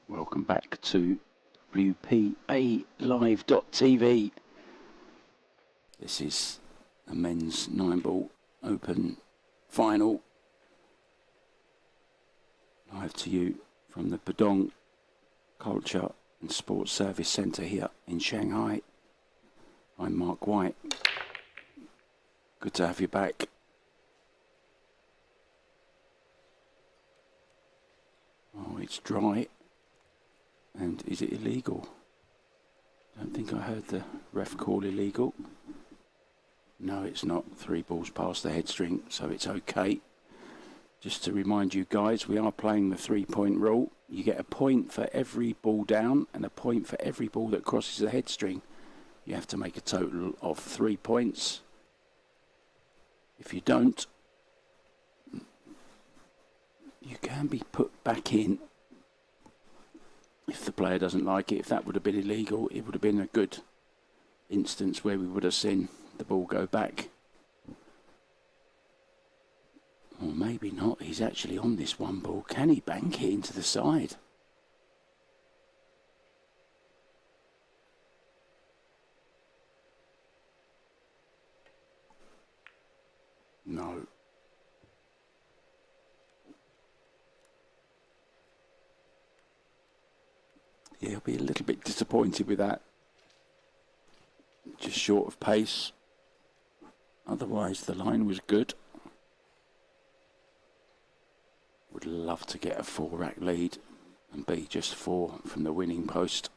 Speaker 2: Welcome back to WPA Live.tv. This is a men's 9-ball open final. Live to you from the Pudong Culture and Sports Service Centre here in Shanghai. I'm Mark White. Good to have you back. Oh, it's dry. And is it illegal? I don't think I heard the ref call illegal. No, it's not. 3 balls past the head string, so it's okay. Just to remind you guys, we are playing the 3-point rule. You get a point for every ball down and a point for every ball that crosses the head string. You have to make a total of 3 points. If you don't, you can be put back in. If the player doesn't like it, if that would have been illegal, it would have been a good instance where we would have seen the ball go back. Or maybe not, he's actually on this 1 ball. Can he bank it into the side? No. Yeah, he'll be a little bit disappointed with that. Just short of pace. Otherwise, the line was good. Would love to get a 4-rack lead and be just 4 from the winning post.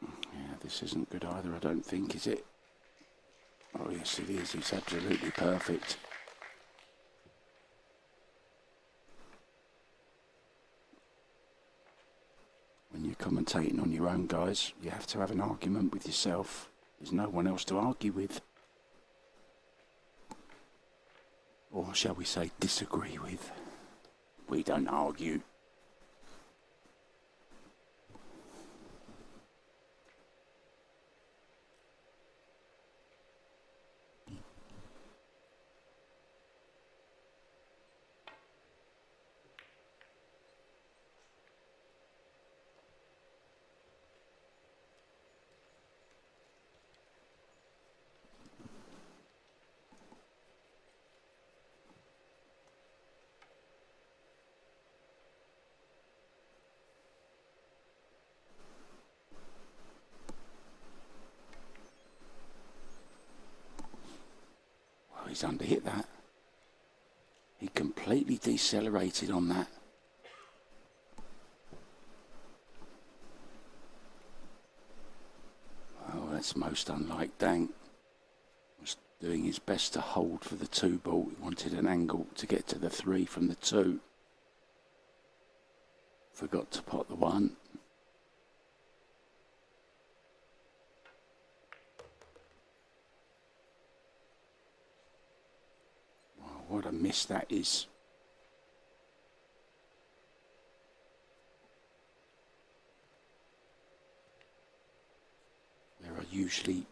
Speaker 2: Yeah, this isn't good either, I don't think, is it? Oh, yes, it is. It's absolutely perfect. When you're commentating on your own, guys, you have to have an argument with yourself. There's no one else to argue with. Or shall we say disagree with. We don't argue. He's underhit that. He completely decelerated on that. Oh, that's most unlike Dang. Was doing his best to hold for the 2 ball. He wanted an angle to get to the 3 from the 2. Forgot to pot the 1. What a miss that is. There are usually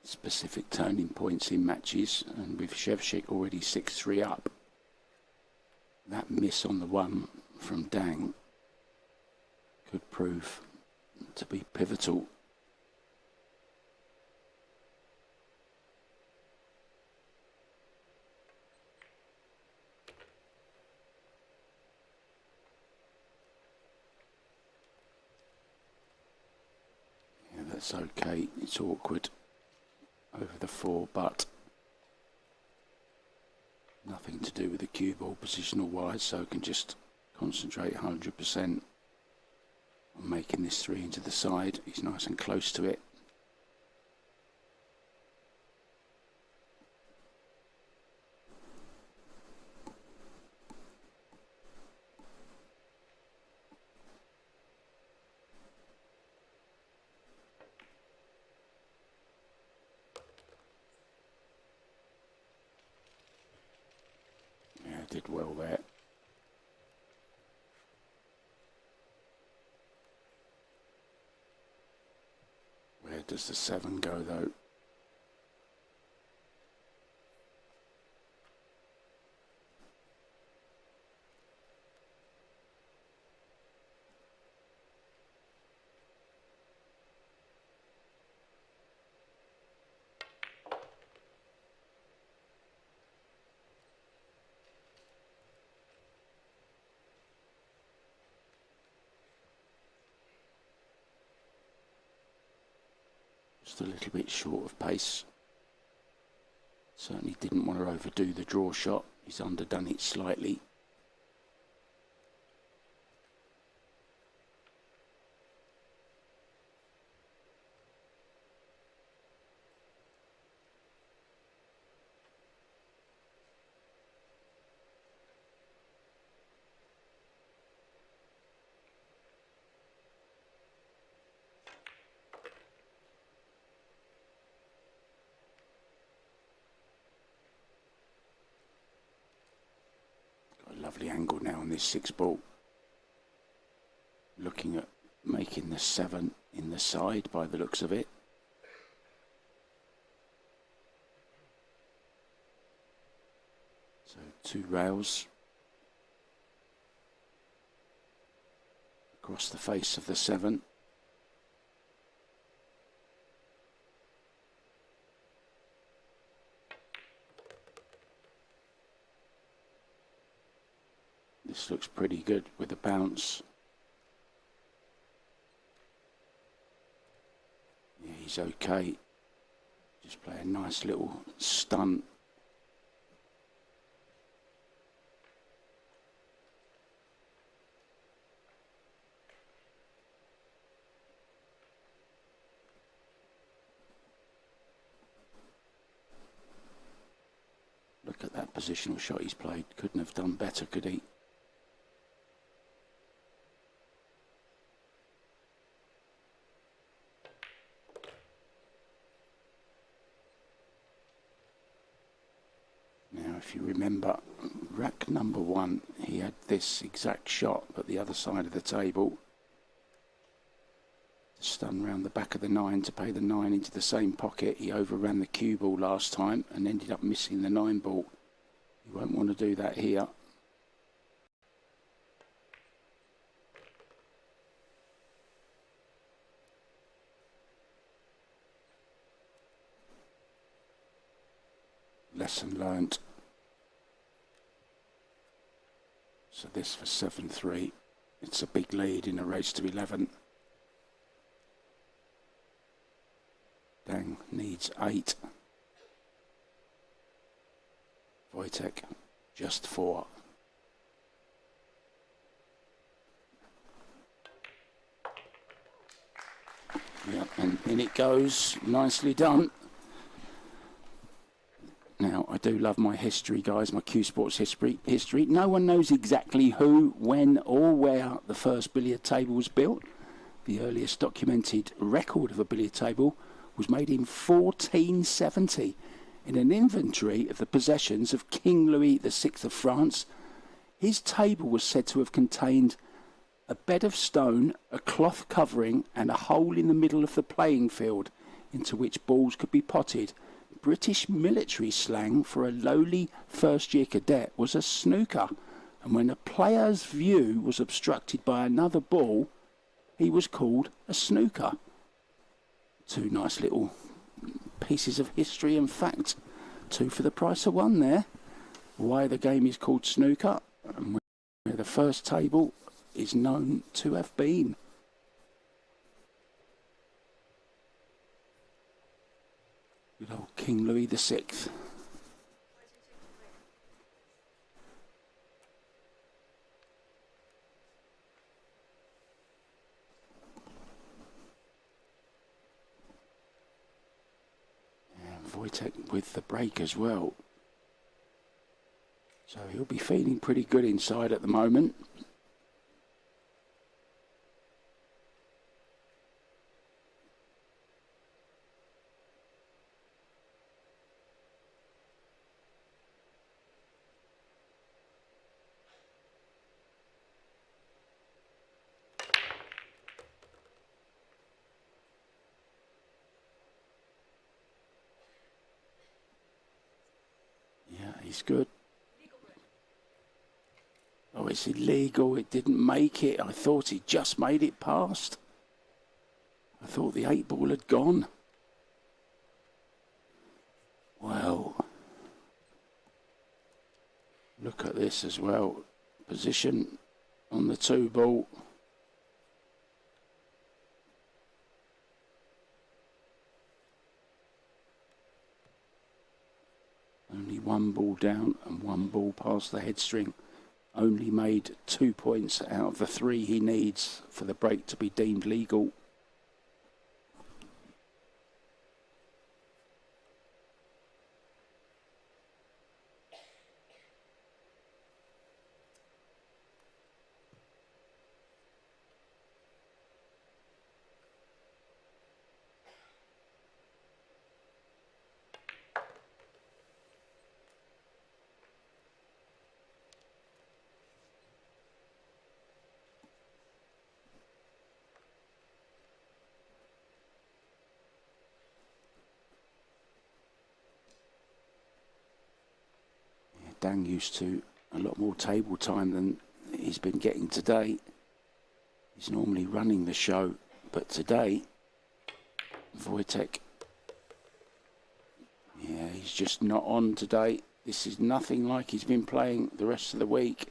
Speaker 2: specific turning points in matches, and with SZEWCZYK already 6-3 up, that miss on the 1 from Dang could prove to be pivotal. That's okay, it's awkward over the 4, but nothing to do with the cue ball positional wise, so can just concentrate 100% on making this 3 into the side. He's nice and close to it. Did well there. Where does the 7 go though? Just a little bit short of pace. Certainly didn't want to overdo the draw shot. He's underdone it slightly. Lovely angle now on this 6 ball. Looking at making the 7 in the side by the looks of it. So 2 rails across the face of the 7. This looks pretty good with a bounce. Yeah, he's okay. Just play a nice little stunt. Look at that positional shot he's played. Couldn't have done better, could he? If you remember, rack number 1, he had this exact shot at the other side of the table. Stun round the back of the 9 to pay the 9 into the same pocket. He overran the cue ball last time and ended up missing the 9 ball. You won't want to do that here. Lesson learnt. So this for 7-3. It's a big lead in a race to 11. Dang needs 8. Wojciech just 4. Yeah, and in it goes. Nicely done. Now, I do love my history, guys, my Q Sports history. No one knows exactly who, when, or where the first billiard table was built. The earliest documented record of a billiard table was made in 1470 in an inventory of the possessions of King Louis VI of France. His table was said to have contained a bed of stone, a cloth covering, and a hole in the middle of the playing field into which balls could be potted. British military slang for a lowly first-year cadet was a snooker, and when a player's view was obstructed by another ball, he was called a snooker. 2 nice little pieces of history and fact. 2 for the price of 1 there. Why the game is called snooker, and where the first table is known to have been. Good old King Louis VI. And Wojciech with the break as well. So he'll be feeling pretty good inside at the moment. He's good. Oh, it's illegal. It didn't make it. I thought he just made it past. I thought the 8 ball had gone. Well, look at this as well. Position on the 2 ball. Only one ball down and one ball past the head string. Only made 2 points out of the 3 he needs for the break to be deemed legal. Dang used to a lot more table time than he's been getting today. He's normally running the show, but today, Wojciech, yeah, he's just not on today. This is nothing like he's been playing the rest of the week.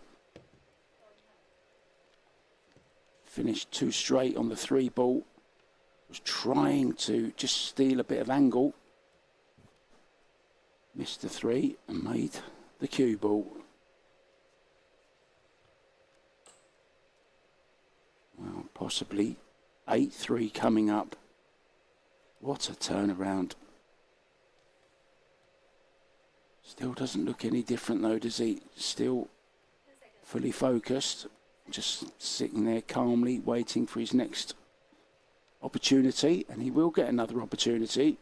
Speaker 2: Finished 2 straight on the 3 ball. Was trying to just steal a bit of angle. Missed the 3 and made the cue ball. Well, possibly 8-3 coming up. What a turnaround. Still doesn't look any different though, does he? Still fully focused. Just sitting there calmly waiting for his next opportunity, and he will get another opportunity.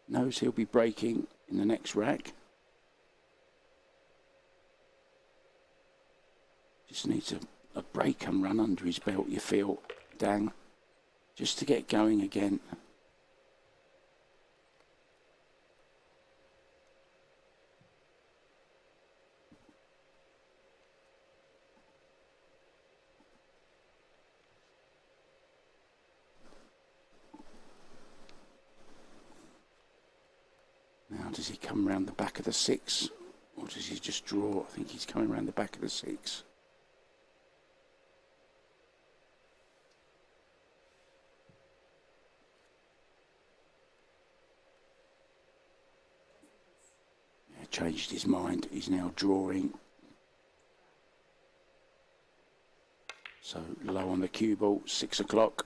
Speaker 2: Knows he'll be breaking in the next rack. Just needs a break and run under his belt, you feel, Dang, just to get going again. Now, does he come round the back of the 6? Or does he just draw? I think he's coming round the back of the 6. Yeah, changed his mind. He's now drawing. So low on the cue ball, 6 o'clock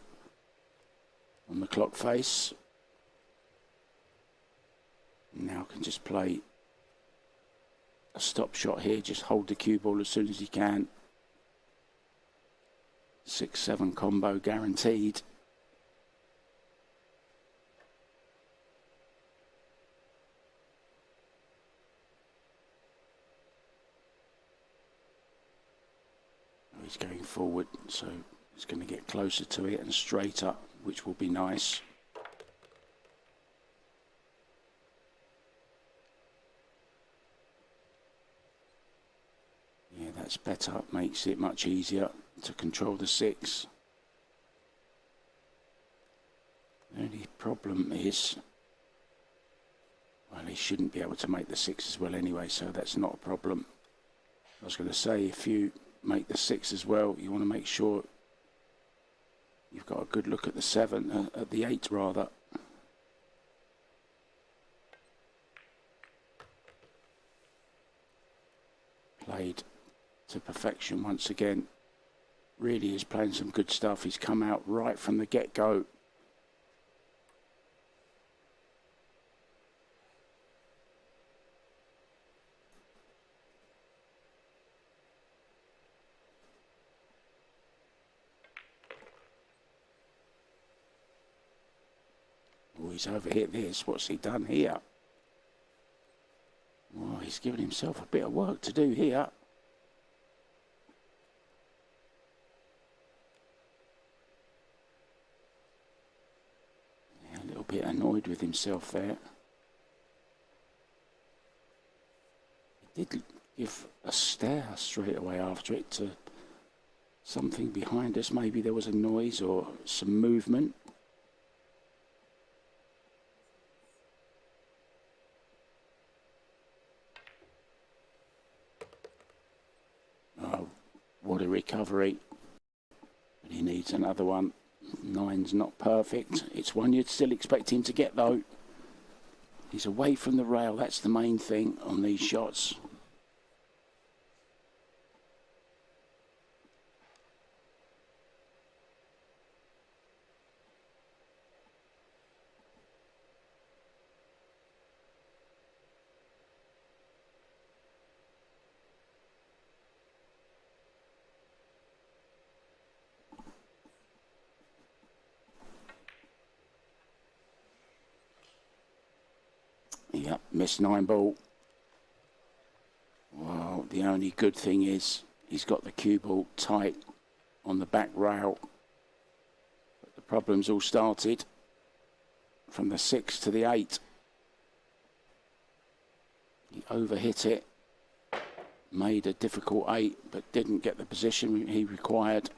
Speaker 2: on the clock face. Now can just play a stop shot here, just hold the cue ball as soon as he can. 6-7 combo guaranteed. He's going forward, so he's going to get closer to it and straighter, which will be nice. Yeah, that's better. Makes it much easier to control the 6. The only problem is, well, he shouldn't be able to make the 6 as well anyway, so that's not a problem. I was going to say, if you make the 6 as well, you want to make sure you've got a good look at the 7, at the 8 rather. Played to perfection once again. Really is playing some good stuff. He's come out right from the get-go. Oh, he's overhit this. What's he done here? Well, he's given himself a bit of work to do here. Yeah, a little bit annoyed with himself there. He did give a stare straight away after it to something behind us. Maybe there was a noise or some movement. Oh, what a recovery. But he needs another one. 9's not perfect. It's one you'd still expect him to get though. He's away from the rail. That's the main thing on these shots. Yep, missed 9 ball. Well, the only good thing is he's got the cue ball tight on the back rail. But the problems all started from the 6 to the 8. He overhit it, made a difficult 8, but didn't get the position he required.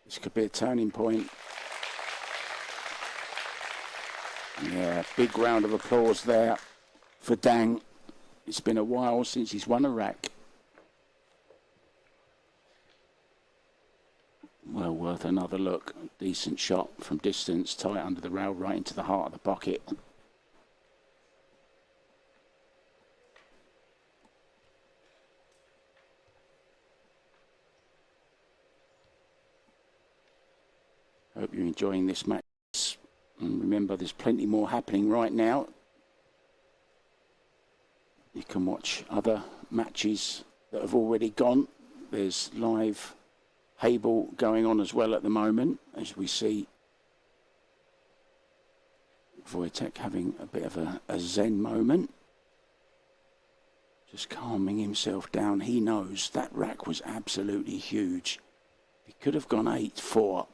Speaker 2: This could be a turning point. Yeah, big round of applause there for Dang. It's been a while since he's won a rack. Well worth another look. Decent shot from distance, tight under the rail, right into the heart of the pocket. Hope you're enjoying this match. And remember, there's plenty more happening right now. You can watch other matches that have already gone. There's live Hable going on as well at the moment, as we see Wojciech having a bit of a zen moment. Just calming himself down. He knows that rack was absolutely huge. He could have gone 8-4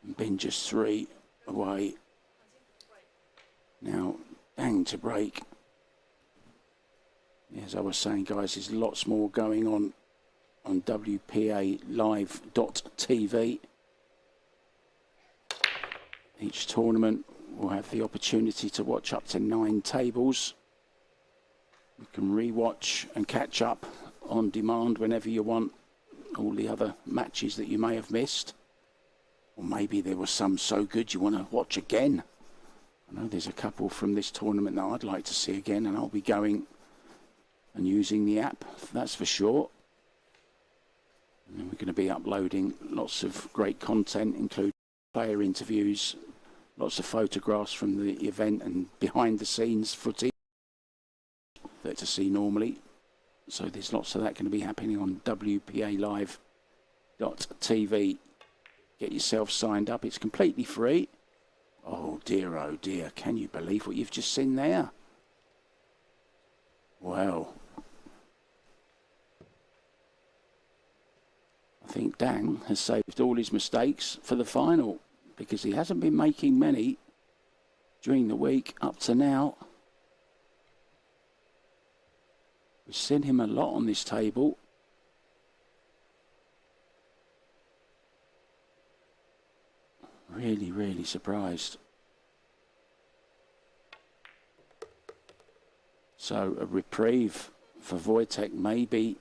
Speaker 2: and been just 3 away. Now, Dang to break. As I was saying, guys, there's lots more going on WPA Live.tv. Each tournament will have the opportunity to watch up to 9 tables. You can re-watch and catch up on demand whenever you want all the other matches that you may have missed. Or maybe there was some so good you want to watch again. I know there's a couple from this tournament that I'd like to see again, and I'll be going and using the app, that's for sure. And then we're going to be uploading lots of great content, including player interviews, lots of photographs from the event and behind the scenes footage that to see normally. So there's lots of that going to be happening on WPA Live.tv. Get yourself signed up. It's completely free. Oh dear, can you believe what you've just seen there? Well, I think Dang has saved all his mistakes for the final, because he hasn't been making many during the week up to now. We've seen him a lot on this table. Really, really surprised. So a reprieve for Wojciech, maybe.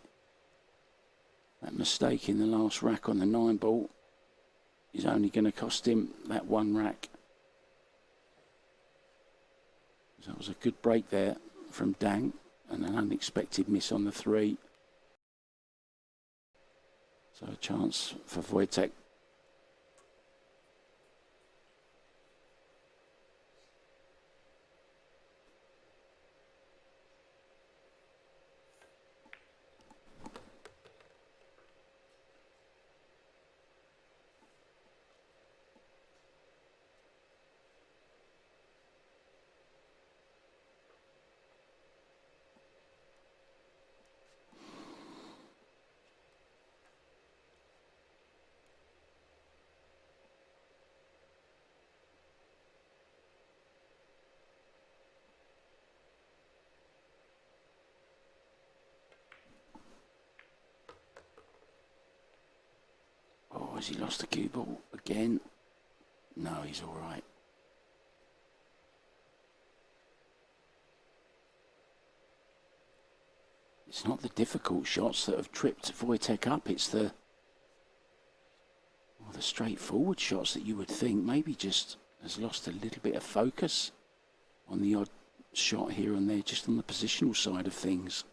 Speaker 2: That mistake in the last rack on the 9 ball is only going to cost him that 1 rack. So that was a good break there from Dang, and an unexpected miss on the 3. So a chance for Wojciech. Has he lost the cue ball again? No, he's all right. It's not the difficult shots that have tripped Wojciech up. It's the straightforward shots that you would think maybe just has lost a little bit of focus on the odd shot here and there, just on the positional side of things.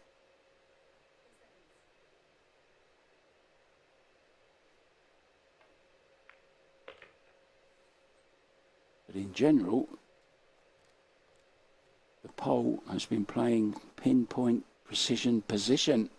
Speaker 2: But in general, the POL has been playing pinpoint precision position.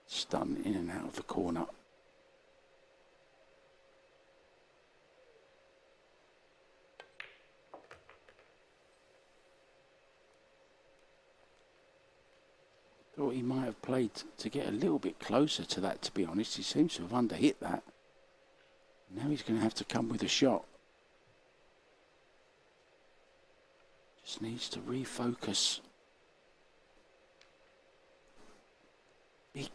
Speaker 2: Stun in and out of the corner. Thought he might have played to get a little bit closer to that, to be honest. He seems to have underhit that. Now he's going to have to come with a shot. Just needs to refocus.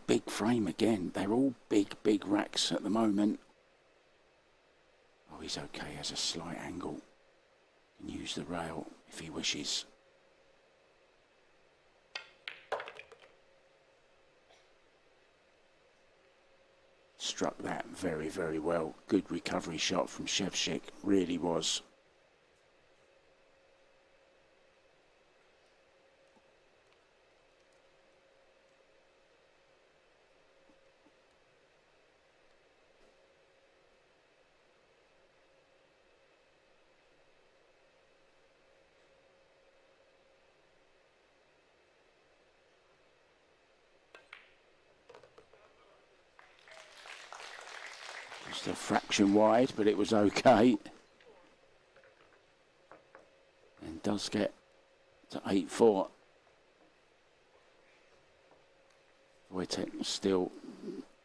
Speaker 2: Big frame again. They're all big racks at the moment. Oh, he's okay. Has a slight angle. Can use the rail if he wishes. Struck that very well. Good recovery shot from SZEWCZYK. Really was. Just a fraction wide, but it was okay. And does get to 8-4. Wojciech still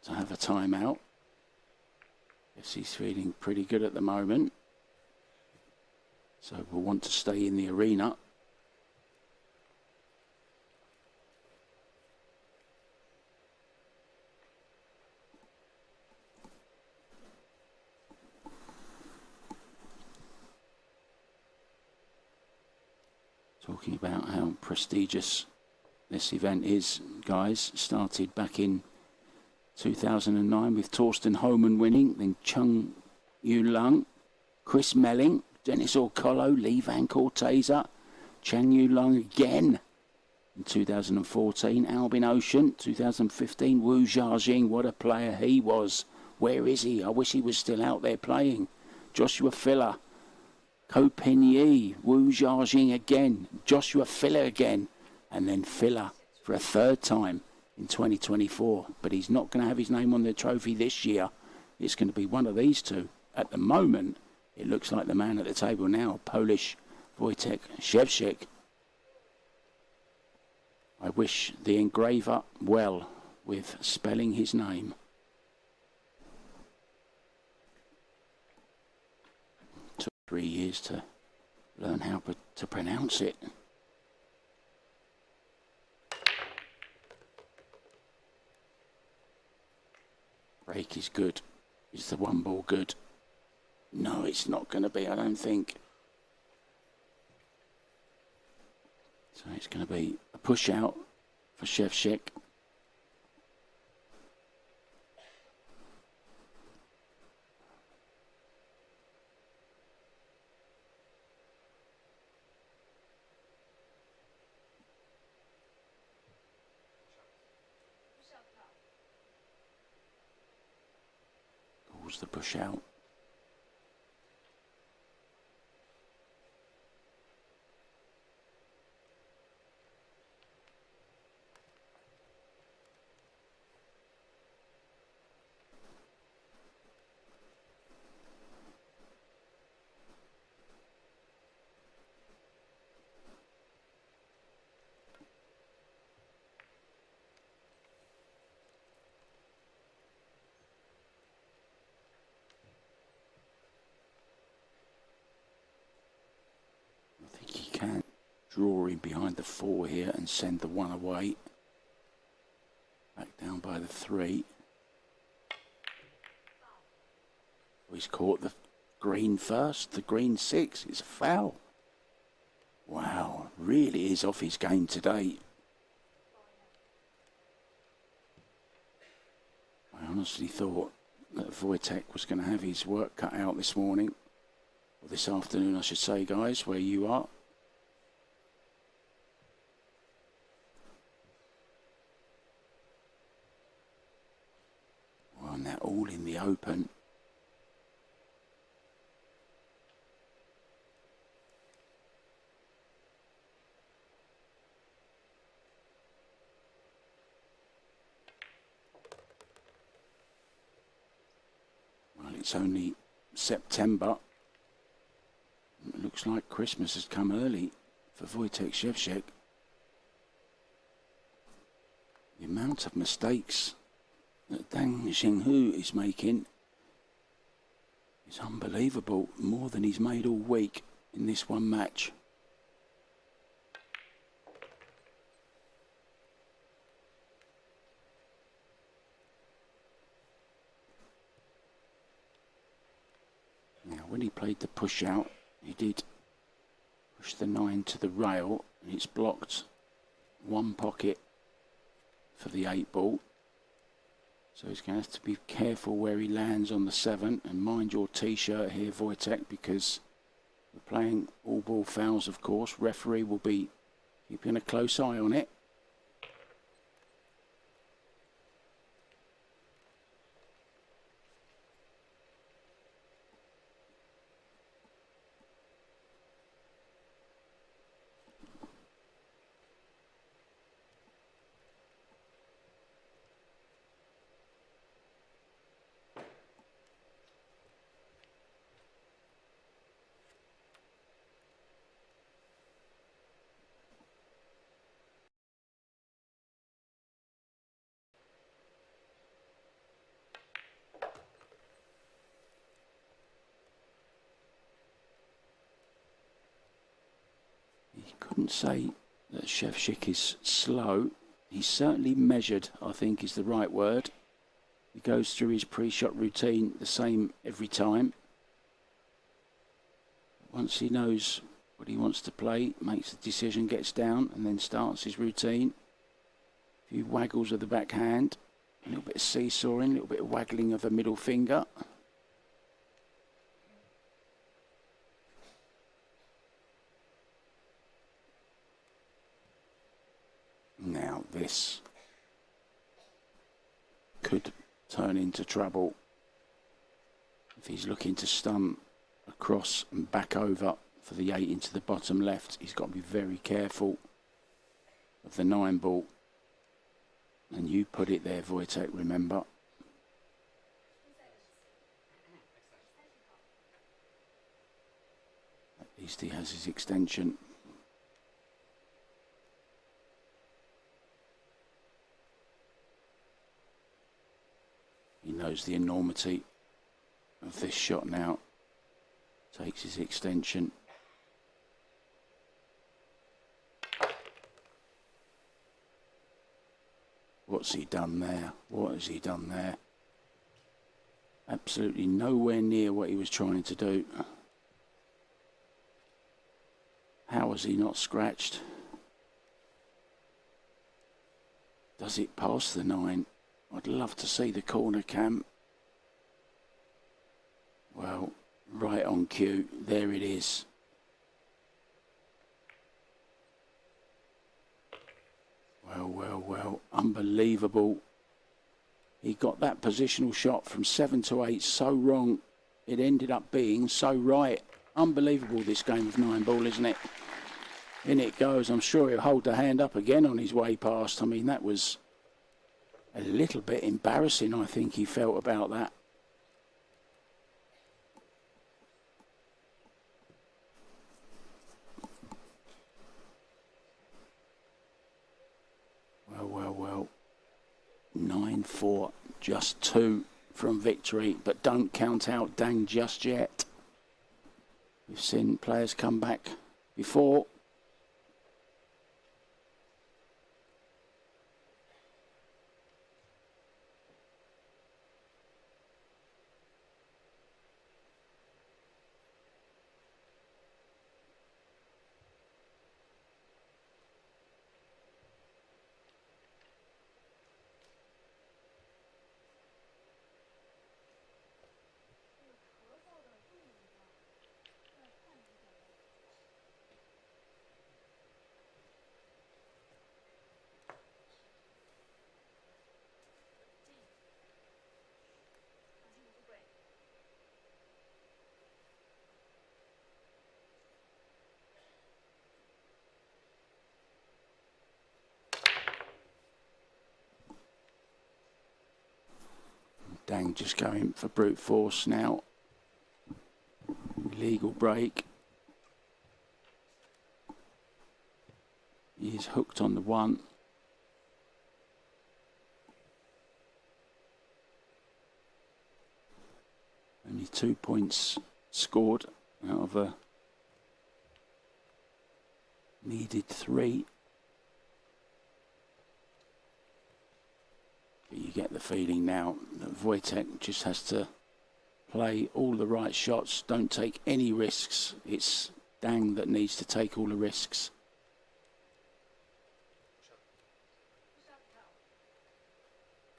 Speaker 2: to have a timeout. Yes, he's feeling pretty good at the moment. So we'll want to stay in the arena. Talking about how prestigious this event is, guys. Started back in 2009 with Torsten Homan winning, then Chung Yu-Lung, Chris Melling, Dennis Orcolo, Lee Van Corteza, Chang Yu-Lung again in 2014, Albin Ocean, 2015, Wu Jiajing, what a player he was. Where is he? I wish he was still out there playing. Joshua Filler, Ko Pin Yi, Wu Jiajing again, Joshua Filler again, and then Filler for a third time in 2024. But he's not going to have his name on the trophy this year. It's going to be one of these two. At the moment, it looks like the man at the table now, Polish Wojciech SZEWCZYK. I wish the engraver well with spelling his name. Took 3 years to learn how to pronounce it. Break is good. Is the one ball good? No, it's not going to be, I don't think. So it's going to be a push out for SZEWCZYK. Calls the push out. Draw in behind the 4 here and send the 1 away. Back down by the 3. He's caught the green first, the green 6. It's a foul. Wow, really is off his game today. I honestly thought that Wojciech was going to have his work cut out this morning, or this afternoon I should say, guys, where you are. Well, and they're all in the open. Well, it's only September. It looks like Christmas has come early for Wojciech SZEWCZYK. The amount of mistakes that Jinhu is making is unbelievable. More than he's made all week in this one match. Now, when he played the push out, he did push the 9 to the rail, and it's blocked one pocket for the 8 ball. So he's going to have to be careful where he lands on the 7, and mind your t-shirt here, Wojciech, because we're playing all ball fouls, of course. Referee will be keeping a close eye on it. You couldn't say that SZEWCZYK is slow. He's certainly measured, I think is the right word. He goes through his pre-shot routine the same every time. Once he knows what he wants to play, makes the decision, gets down, and then starts his routine. A few waggles of the backhand, a little bit of seesawing, a little bit of waggling of the middle finger. Now this could turn into trouble if he's looking to stun across and back over for the 8 into the bottom left. He's got to be very careful of the 9 ball. And you put it there, Wojciech, remember. At least he has his extension. He knows the enormity of this shot now. Takes his extension. What's he done there? What has he done there? Absolutely nowhere near what he was trying to do. How has he not scratched? Does it pass the 9? I'd love to see the corner cam. Well, right on cue. There it is. Well. Unbelievable. He got that positional shot from 7 to 8 so wrong. It ended up being so right. Unbelievable, this game of 9 ball, isn't it? In it goes. I'm sure he'll hold the hand up again on his way past. I mean, that was a little bit embarrassing, I think he felt about that. Well. 9-4, just 2 from victory, but don't count out Dang just yet. We've seen players come back before. Dang just going for brute force now. Illegal break. He is hooked on the one. Only 2 points scored out of a needed 3. But you get the feeling now that Wojciech just has to play all the right shots, don't take any risks. It's Dang that needs to take all the risks.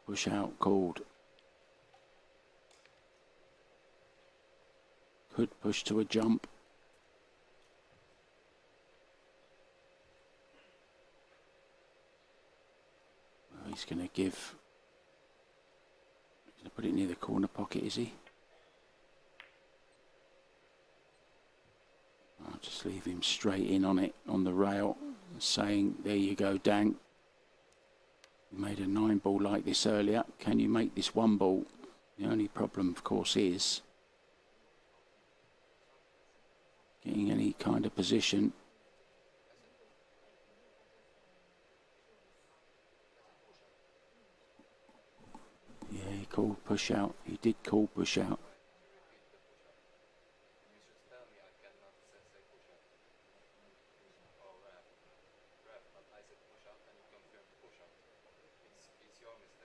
Speaker 2: Push out called. Could push to a jump. Well, he's going to give. He's going to put it near the corner pocket, is he? I'll just leave him straight in on it, on the rail, saying, there you go, Dang. You made a 9 ball like this earlier. Can you make this 1 ball? The only problem, of course, is getting any kind of position. Yeah, he called push out. He did call push out.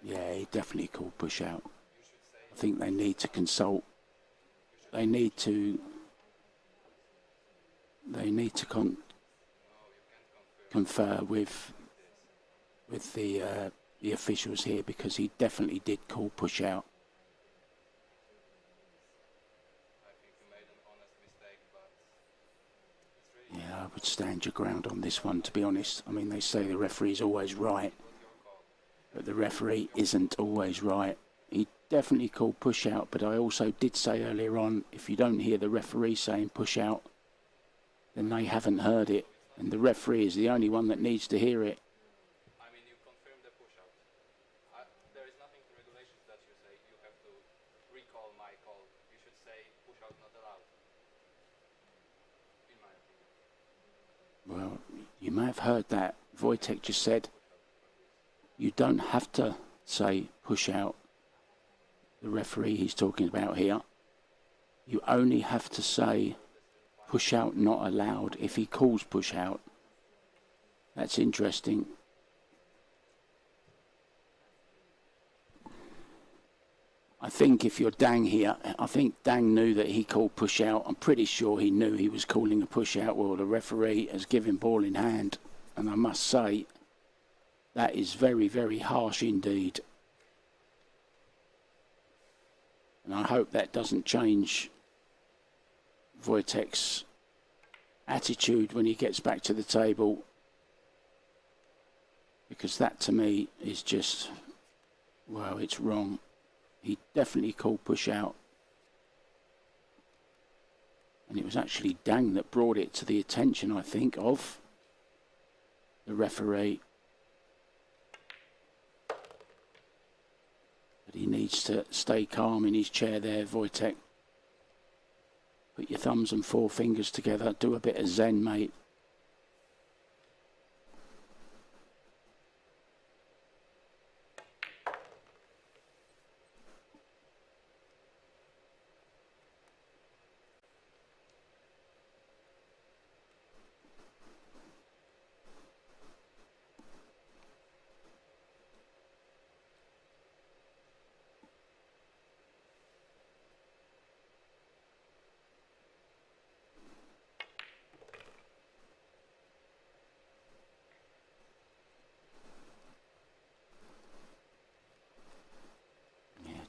Speaker 2: Yeah, he definitely called push out. I think they need to consult. They need to confer with the officials here, because he definitely did call push out. Yeah, I would stand your ground on this one, to be honest. I mean, they say the referee's always right, but the referee isn't always right. He definitely called push out, but I also did say earlier on, if you don't hear the referee saying push out, then they haven't heard it, and the referee is the only one that needs to hear it.
Speaker 3: I mean, you confirm the push out. There is nothing in regulations that you say you have to recall my call. You should say push out not allowed, in my opinion.
Speaker 2: Well, you may have heard that. Wojciech just said you don't have to say push out. The referee he's talking about here. You only have to say push out not allowed if he calls push out. That's interesting. I think if you're Dang here, I think Dang knew that he called push out. I'm pretty sure he knew he was calling a push out. Well, the referee has given ball in hand, and I must say that is very, very harsh indeed. And I hope that doesn't change Wojciech's attitude when he gets back to the table, because that to me is just, well, it's wrong. He definitely called push out, and it was actually Dang that brought it to the attention, I think, of the referee. But he needs to stay calm in his chair there, Wojciech. Put your thumbs and forefingers together. Do a bit of Zen, mate.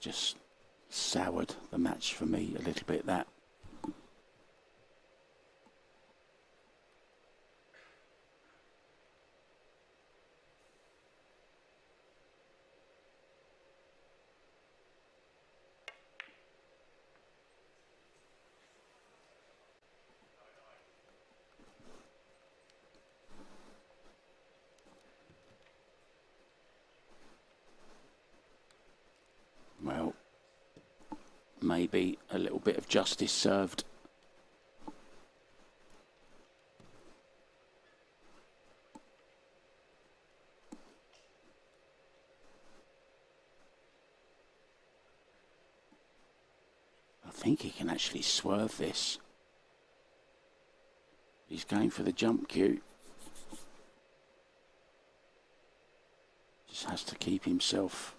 Speaker 2: Just soured the match for me a little bit, that. Well, maybe a little bit of justice served. I think he can actually swerve this. He's going for the jump cue. Just has to keep himself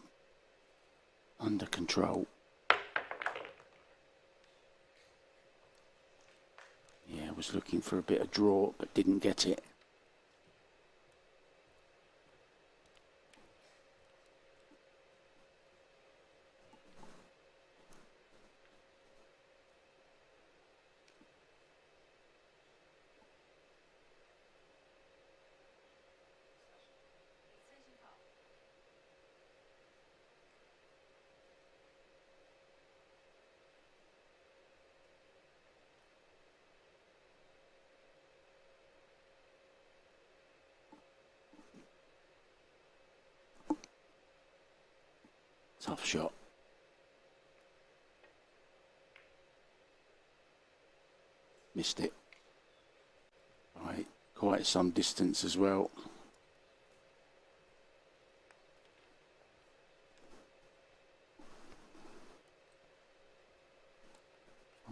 Speaker 2: under control. Yeah, was looking for a bit of draw, but didn't get it. Tough shot. Missed it. Right, quite some distance as well.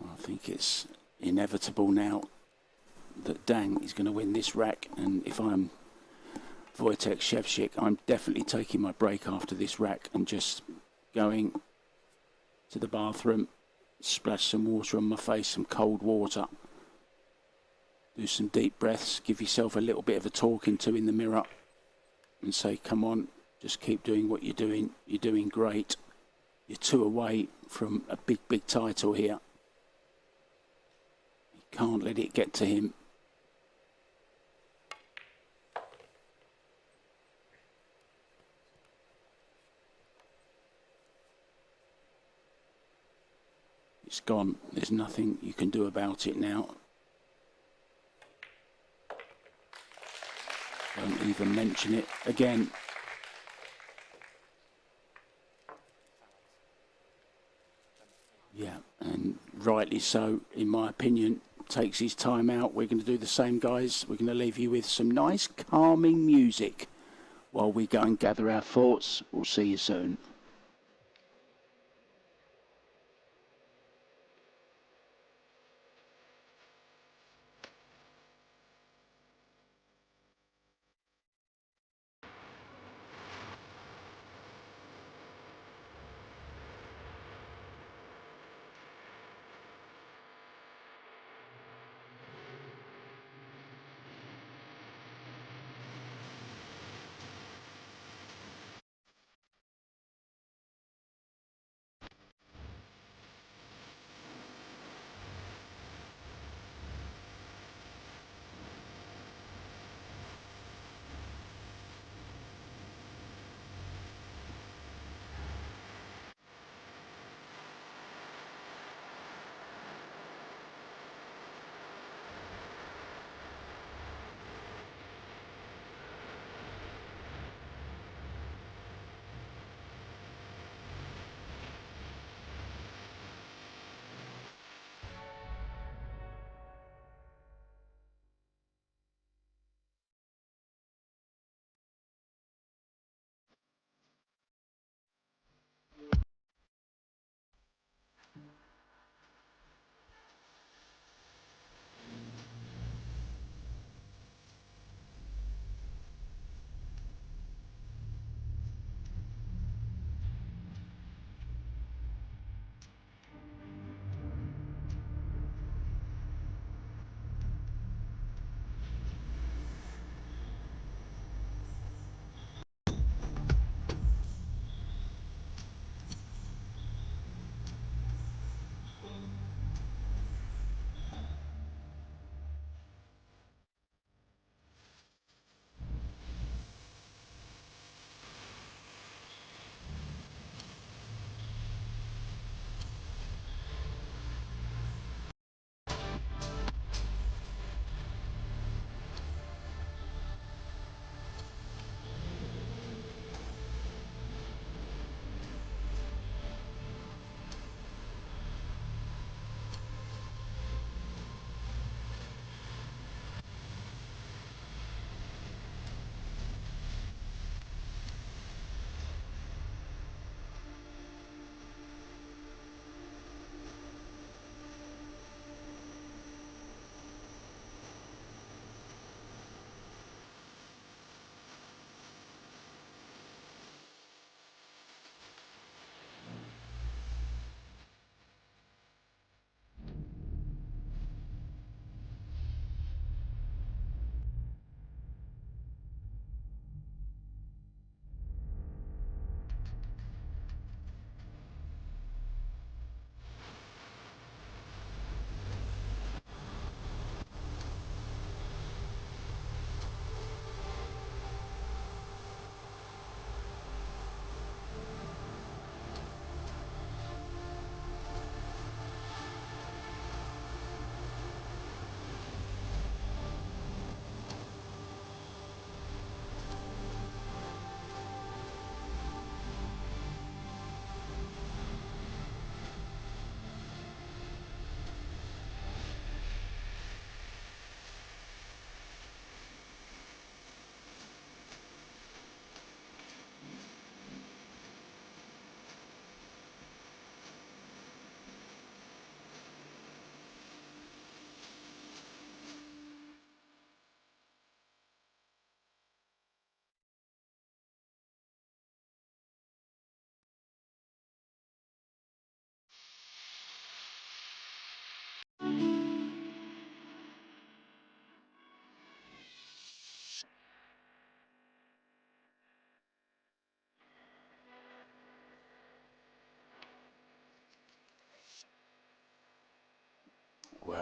Speaker 2: I think it's inevitable now that Dang is going to win this rack, and if I'm Wojciech SZEWCZYK, I'm definitely taking my break after this rack and just going to the bathroom, splash some water on my face, some cold water, do some deep breaths, give yourself a little bit of a talking to in the mirror and say, come on, just keep doing what you're doing great. You're 2 away from a big title here. You can't let it get to him. It's gone. There's nothing you can do about it now. Don't even mention it again. Yeah, and rightly so, in my opinion. Takes his time out. We're going to do the same, guys. We're going to leave you with some nice calming music while we go and gather our thoughts. We'll see you soon.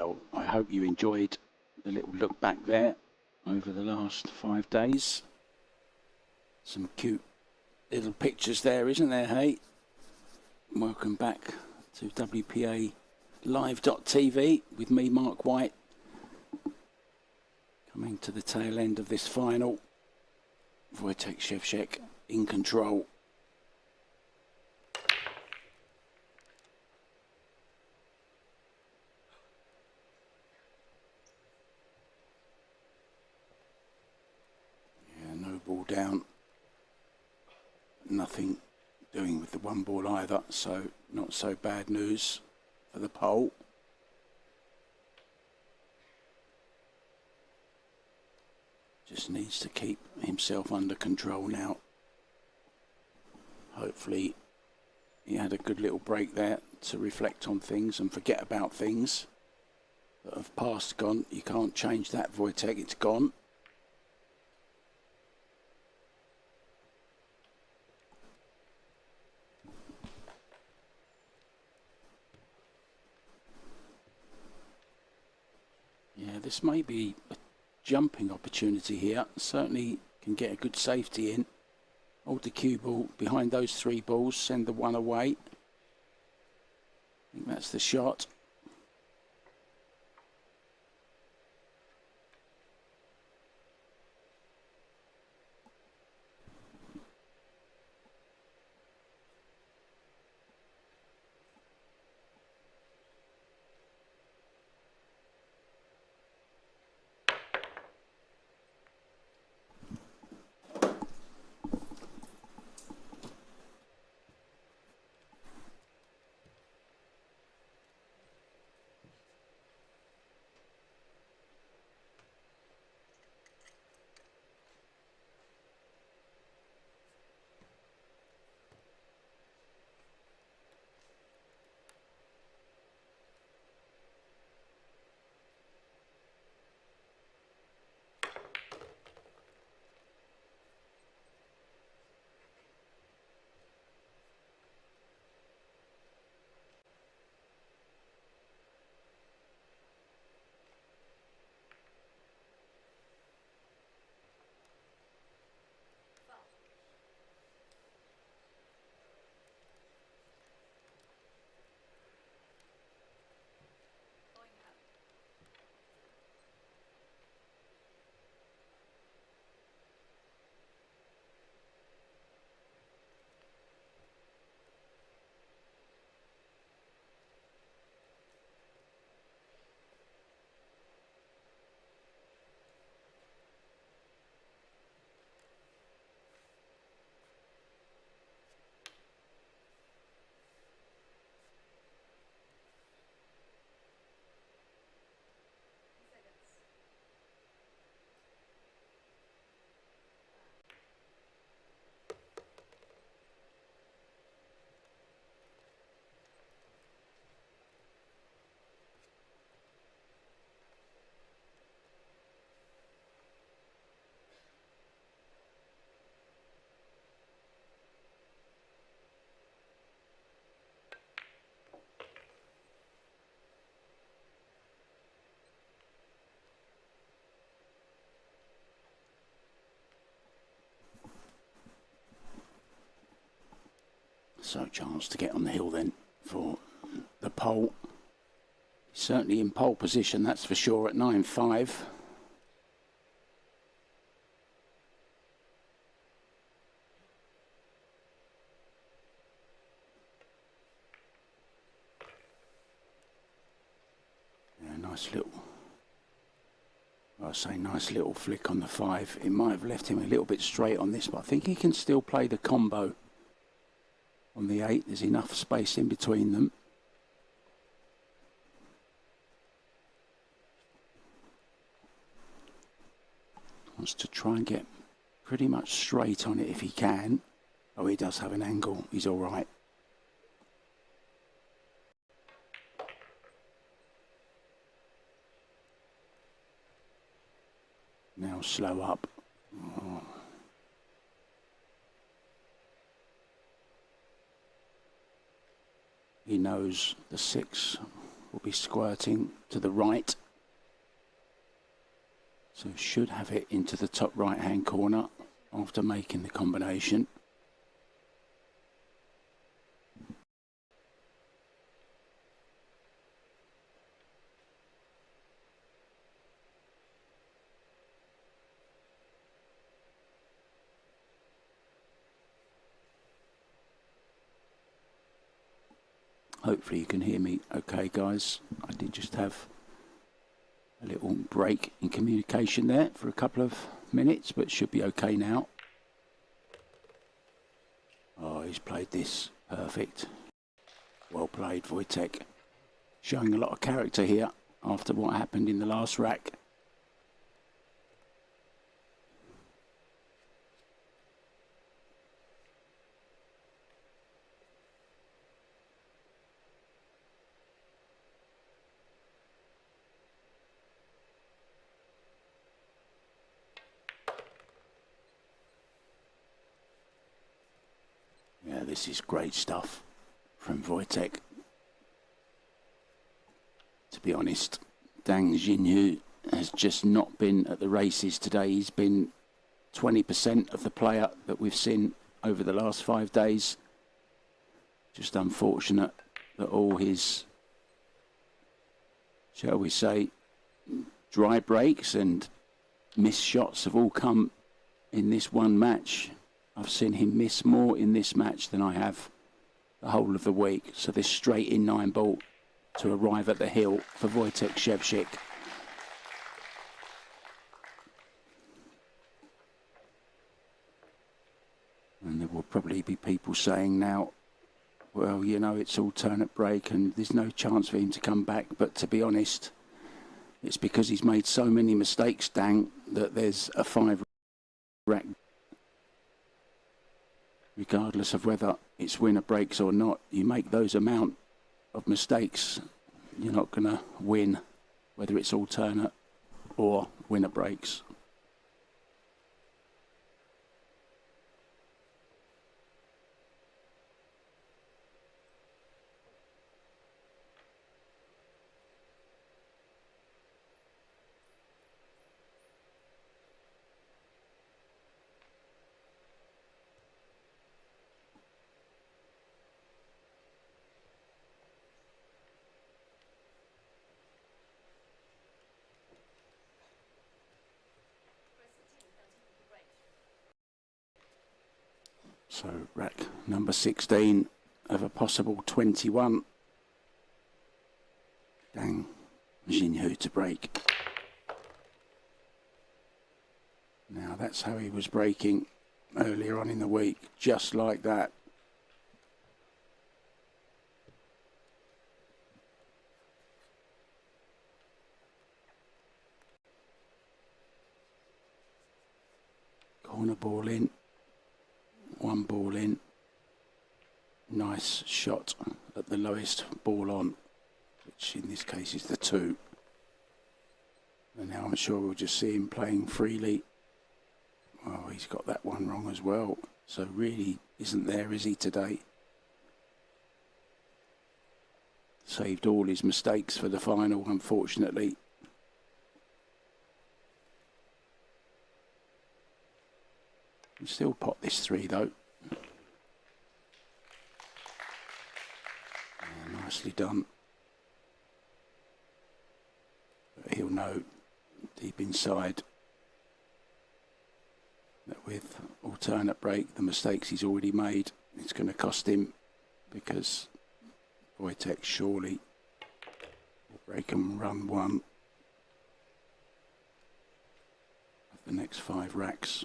Speaker 2: Well, I hope you enjoyed the little look back there over the last 5 days. Some cute little pictures there, isn't there, hey? Welcome back to WPA Live.tv with me, Mark White. Coming to the tail end of this final. Wojciech SZEWCZYK in control. No ball down, nothing doing with the one ball either, so not so bad news for the POL. Just needs to keep himself under control now. Hopefully he had a good little break there to reflect on things and forget about things that have passed, gone. You can't change that, Wojciech, it's gone. Yeah, this may be a jumping opportunity here. Certainly can get a good safety in. Hold the cue ball behind those 3 balls, send the one away. I think that's the shot. So chance to get on the hill then for the POL. Certainly in pole position, that's for sure, at 9-5. Yeah, nice little, I say nice little flick on the 5. It might have left him a little bit straight on this, but I think he can still play the combo on the 8. There's enough space in between them. Wants to try and get pretty much straight on it if he can. Oh, he does have an angle. He's all right. Now slow up. Oh. He knows the 6 will be squirting to the right. So should have it into the top right hand corner after making the combination. Hopefully you can hear me okay, guys. I did just have a little break in communication there for a couple of minutes, but should be okay now. Oh, he's played this perfect. Well played, Wojciech. Showing a lot of character here after what happened in the last rack. Yeah, this is great stuff from Wojciech. To be honest, Jinhu has just not been at the races today. He's been 20% of the player that we've seen over the last 5 days. Just unfortunate that all his, shall we say, dry breaks and missed shots have all come in this one match. I've seen him miss more in this match than I have the whole of the week. So this straight in 9 ball to arrive at the hill for Wojciech SZEWCZYK. And there will probably be people saying now, well, you know, it's alternate break and there's no chance for him to come back. But to be honest, it's because he's made so many mistakes, Dang, that there's a 5 rack. Regardless of whether it's winner breaks or not, you make those amount of mistakes, you're not going to win, whether it's alternate or winner breaks. So rack number 16 of a possible 21. Dang, Jinhu to break. Now that's how he was breaking earlier on in the week, just like that. Corner ball in. 1 ball in. Nice shot at the lowest ball on, which in this case is the 2. And now I'm sure we'll just see him playing freely. Oh, he's got that one wrong as well. So really isn't there, is he, today? Saved all his mistakes for the final, unfortunately. Can still pot this 3 though. Yeah, nicely done. But he'll know deep inside that with alternate break, the mistakes he's already made, it's going to cost him, because Wojciech surely will break and run 1 of the next 5 racks.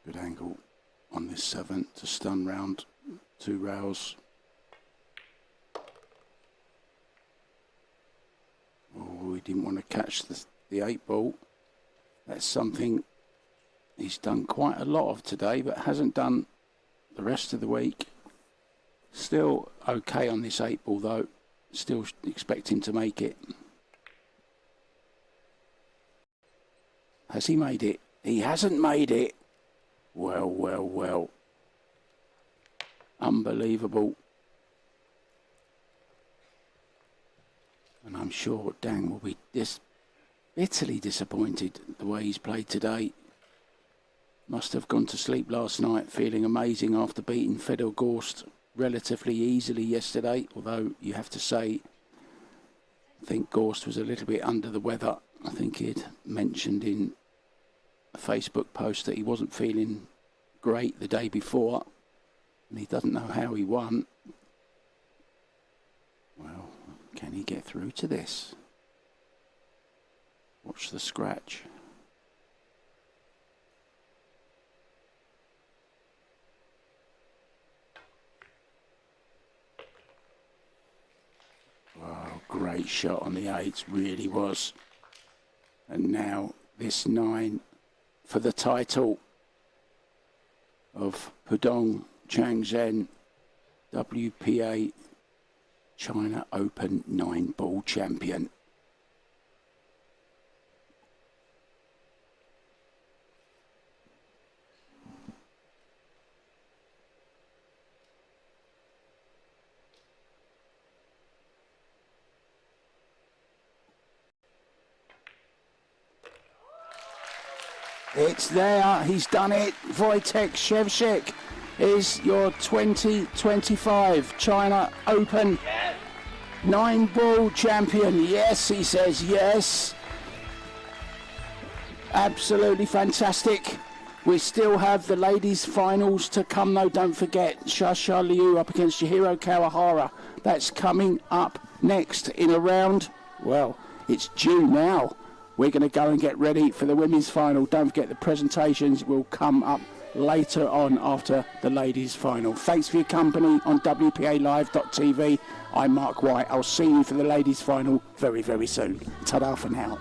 Speaker 2: Good angle on this 7 to stun round 2 rails. Oh, he didn't want to catch the 8 ball. That's something he's done quite a lot of today, but hasn't done the rest of the week. Still okay on this 8 ball, though. Still expect him to make it. Has he made it? He hasn't made it. Well, well, well. Unbelievable. And I'm sure Dang will be bitterly disappointed the way he's played today. Must have gone to sleep last night feeling amazing after beating Fedor Gorst relatively easily yesterday, although you have to say, I think Gorst was a little bit under the weather. I think he'd mentioned in a Facebook post that he wasn't feeling great the day before, and he doesn't know how he won. Well, can he get through to this? Watch the scratch. Wow, great shot on the 8s, really was. And now this 9 for the title of Pudong Tangcheng WPA China Open 9-ball champion. It's there, he's done it. Wojciech SZEWCZYK is your 2025 China Open 9-ball champion. Yes, he says yes. Absolutely fantastic. We still have the ladies' finals to come though, don't forget. Shasha Liu up against Chihiro Kawahara. That's coming up next in a round. Well, it's due now. We're going to go and get ready for the women's final. Don't forget the presentations will come up later on after the ladies' final. Thanks for your company on WPALive.tv. I'm Mark White. I'll see you for the ladies' final very, very soon. Ta-da for now.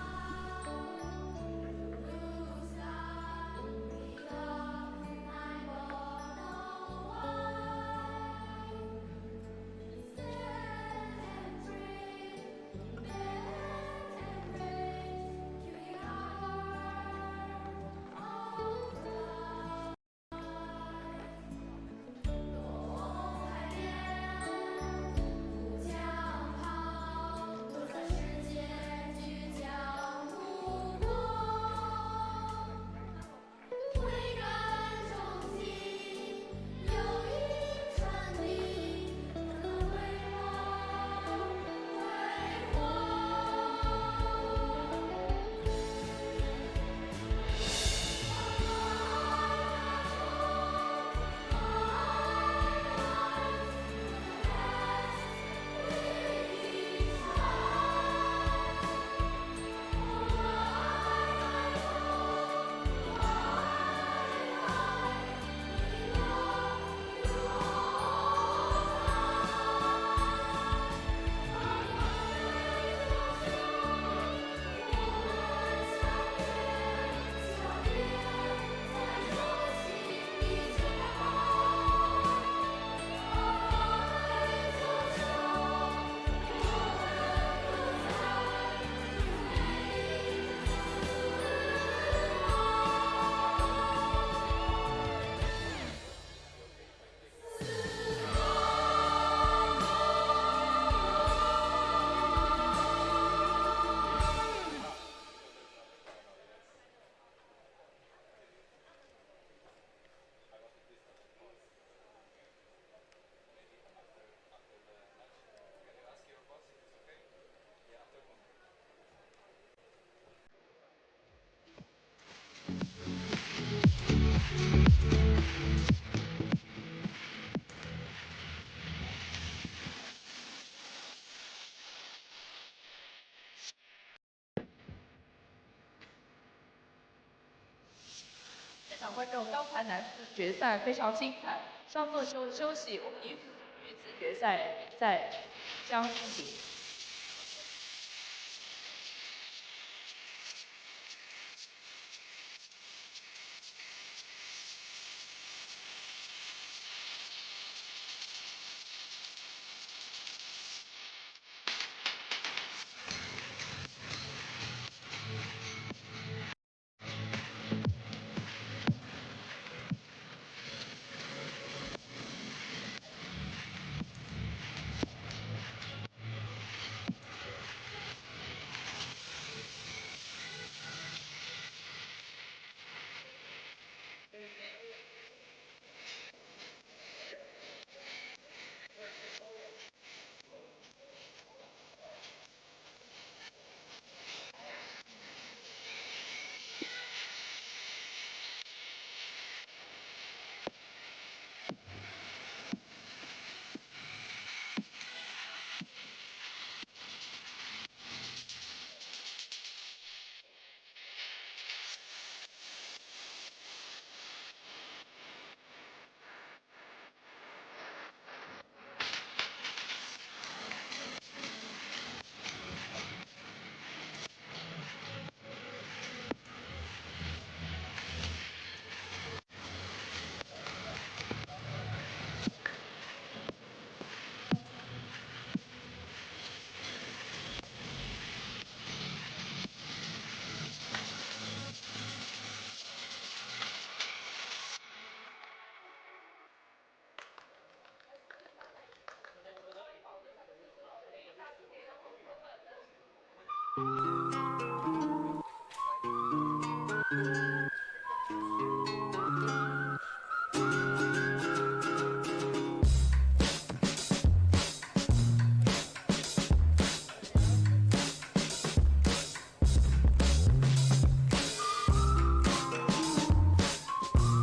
Speaker 1: 场观众，刚才男子决赛非常精彩，稍作休息，我们女子决赛比赛将进行。
Speaker 3: Thank you.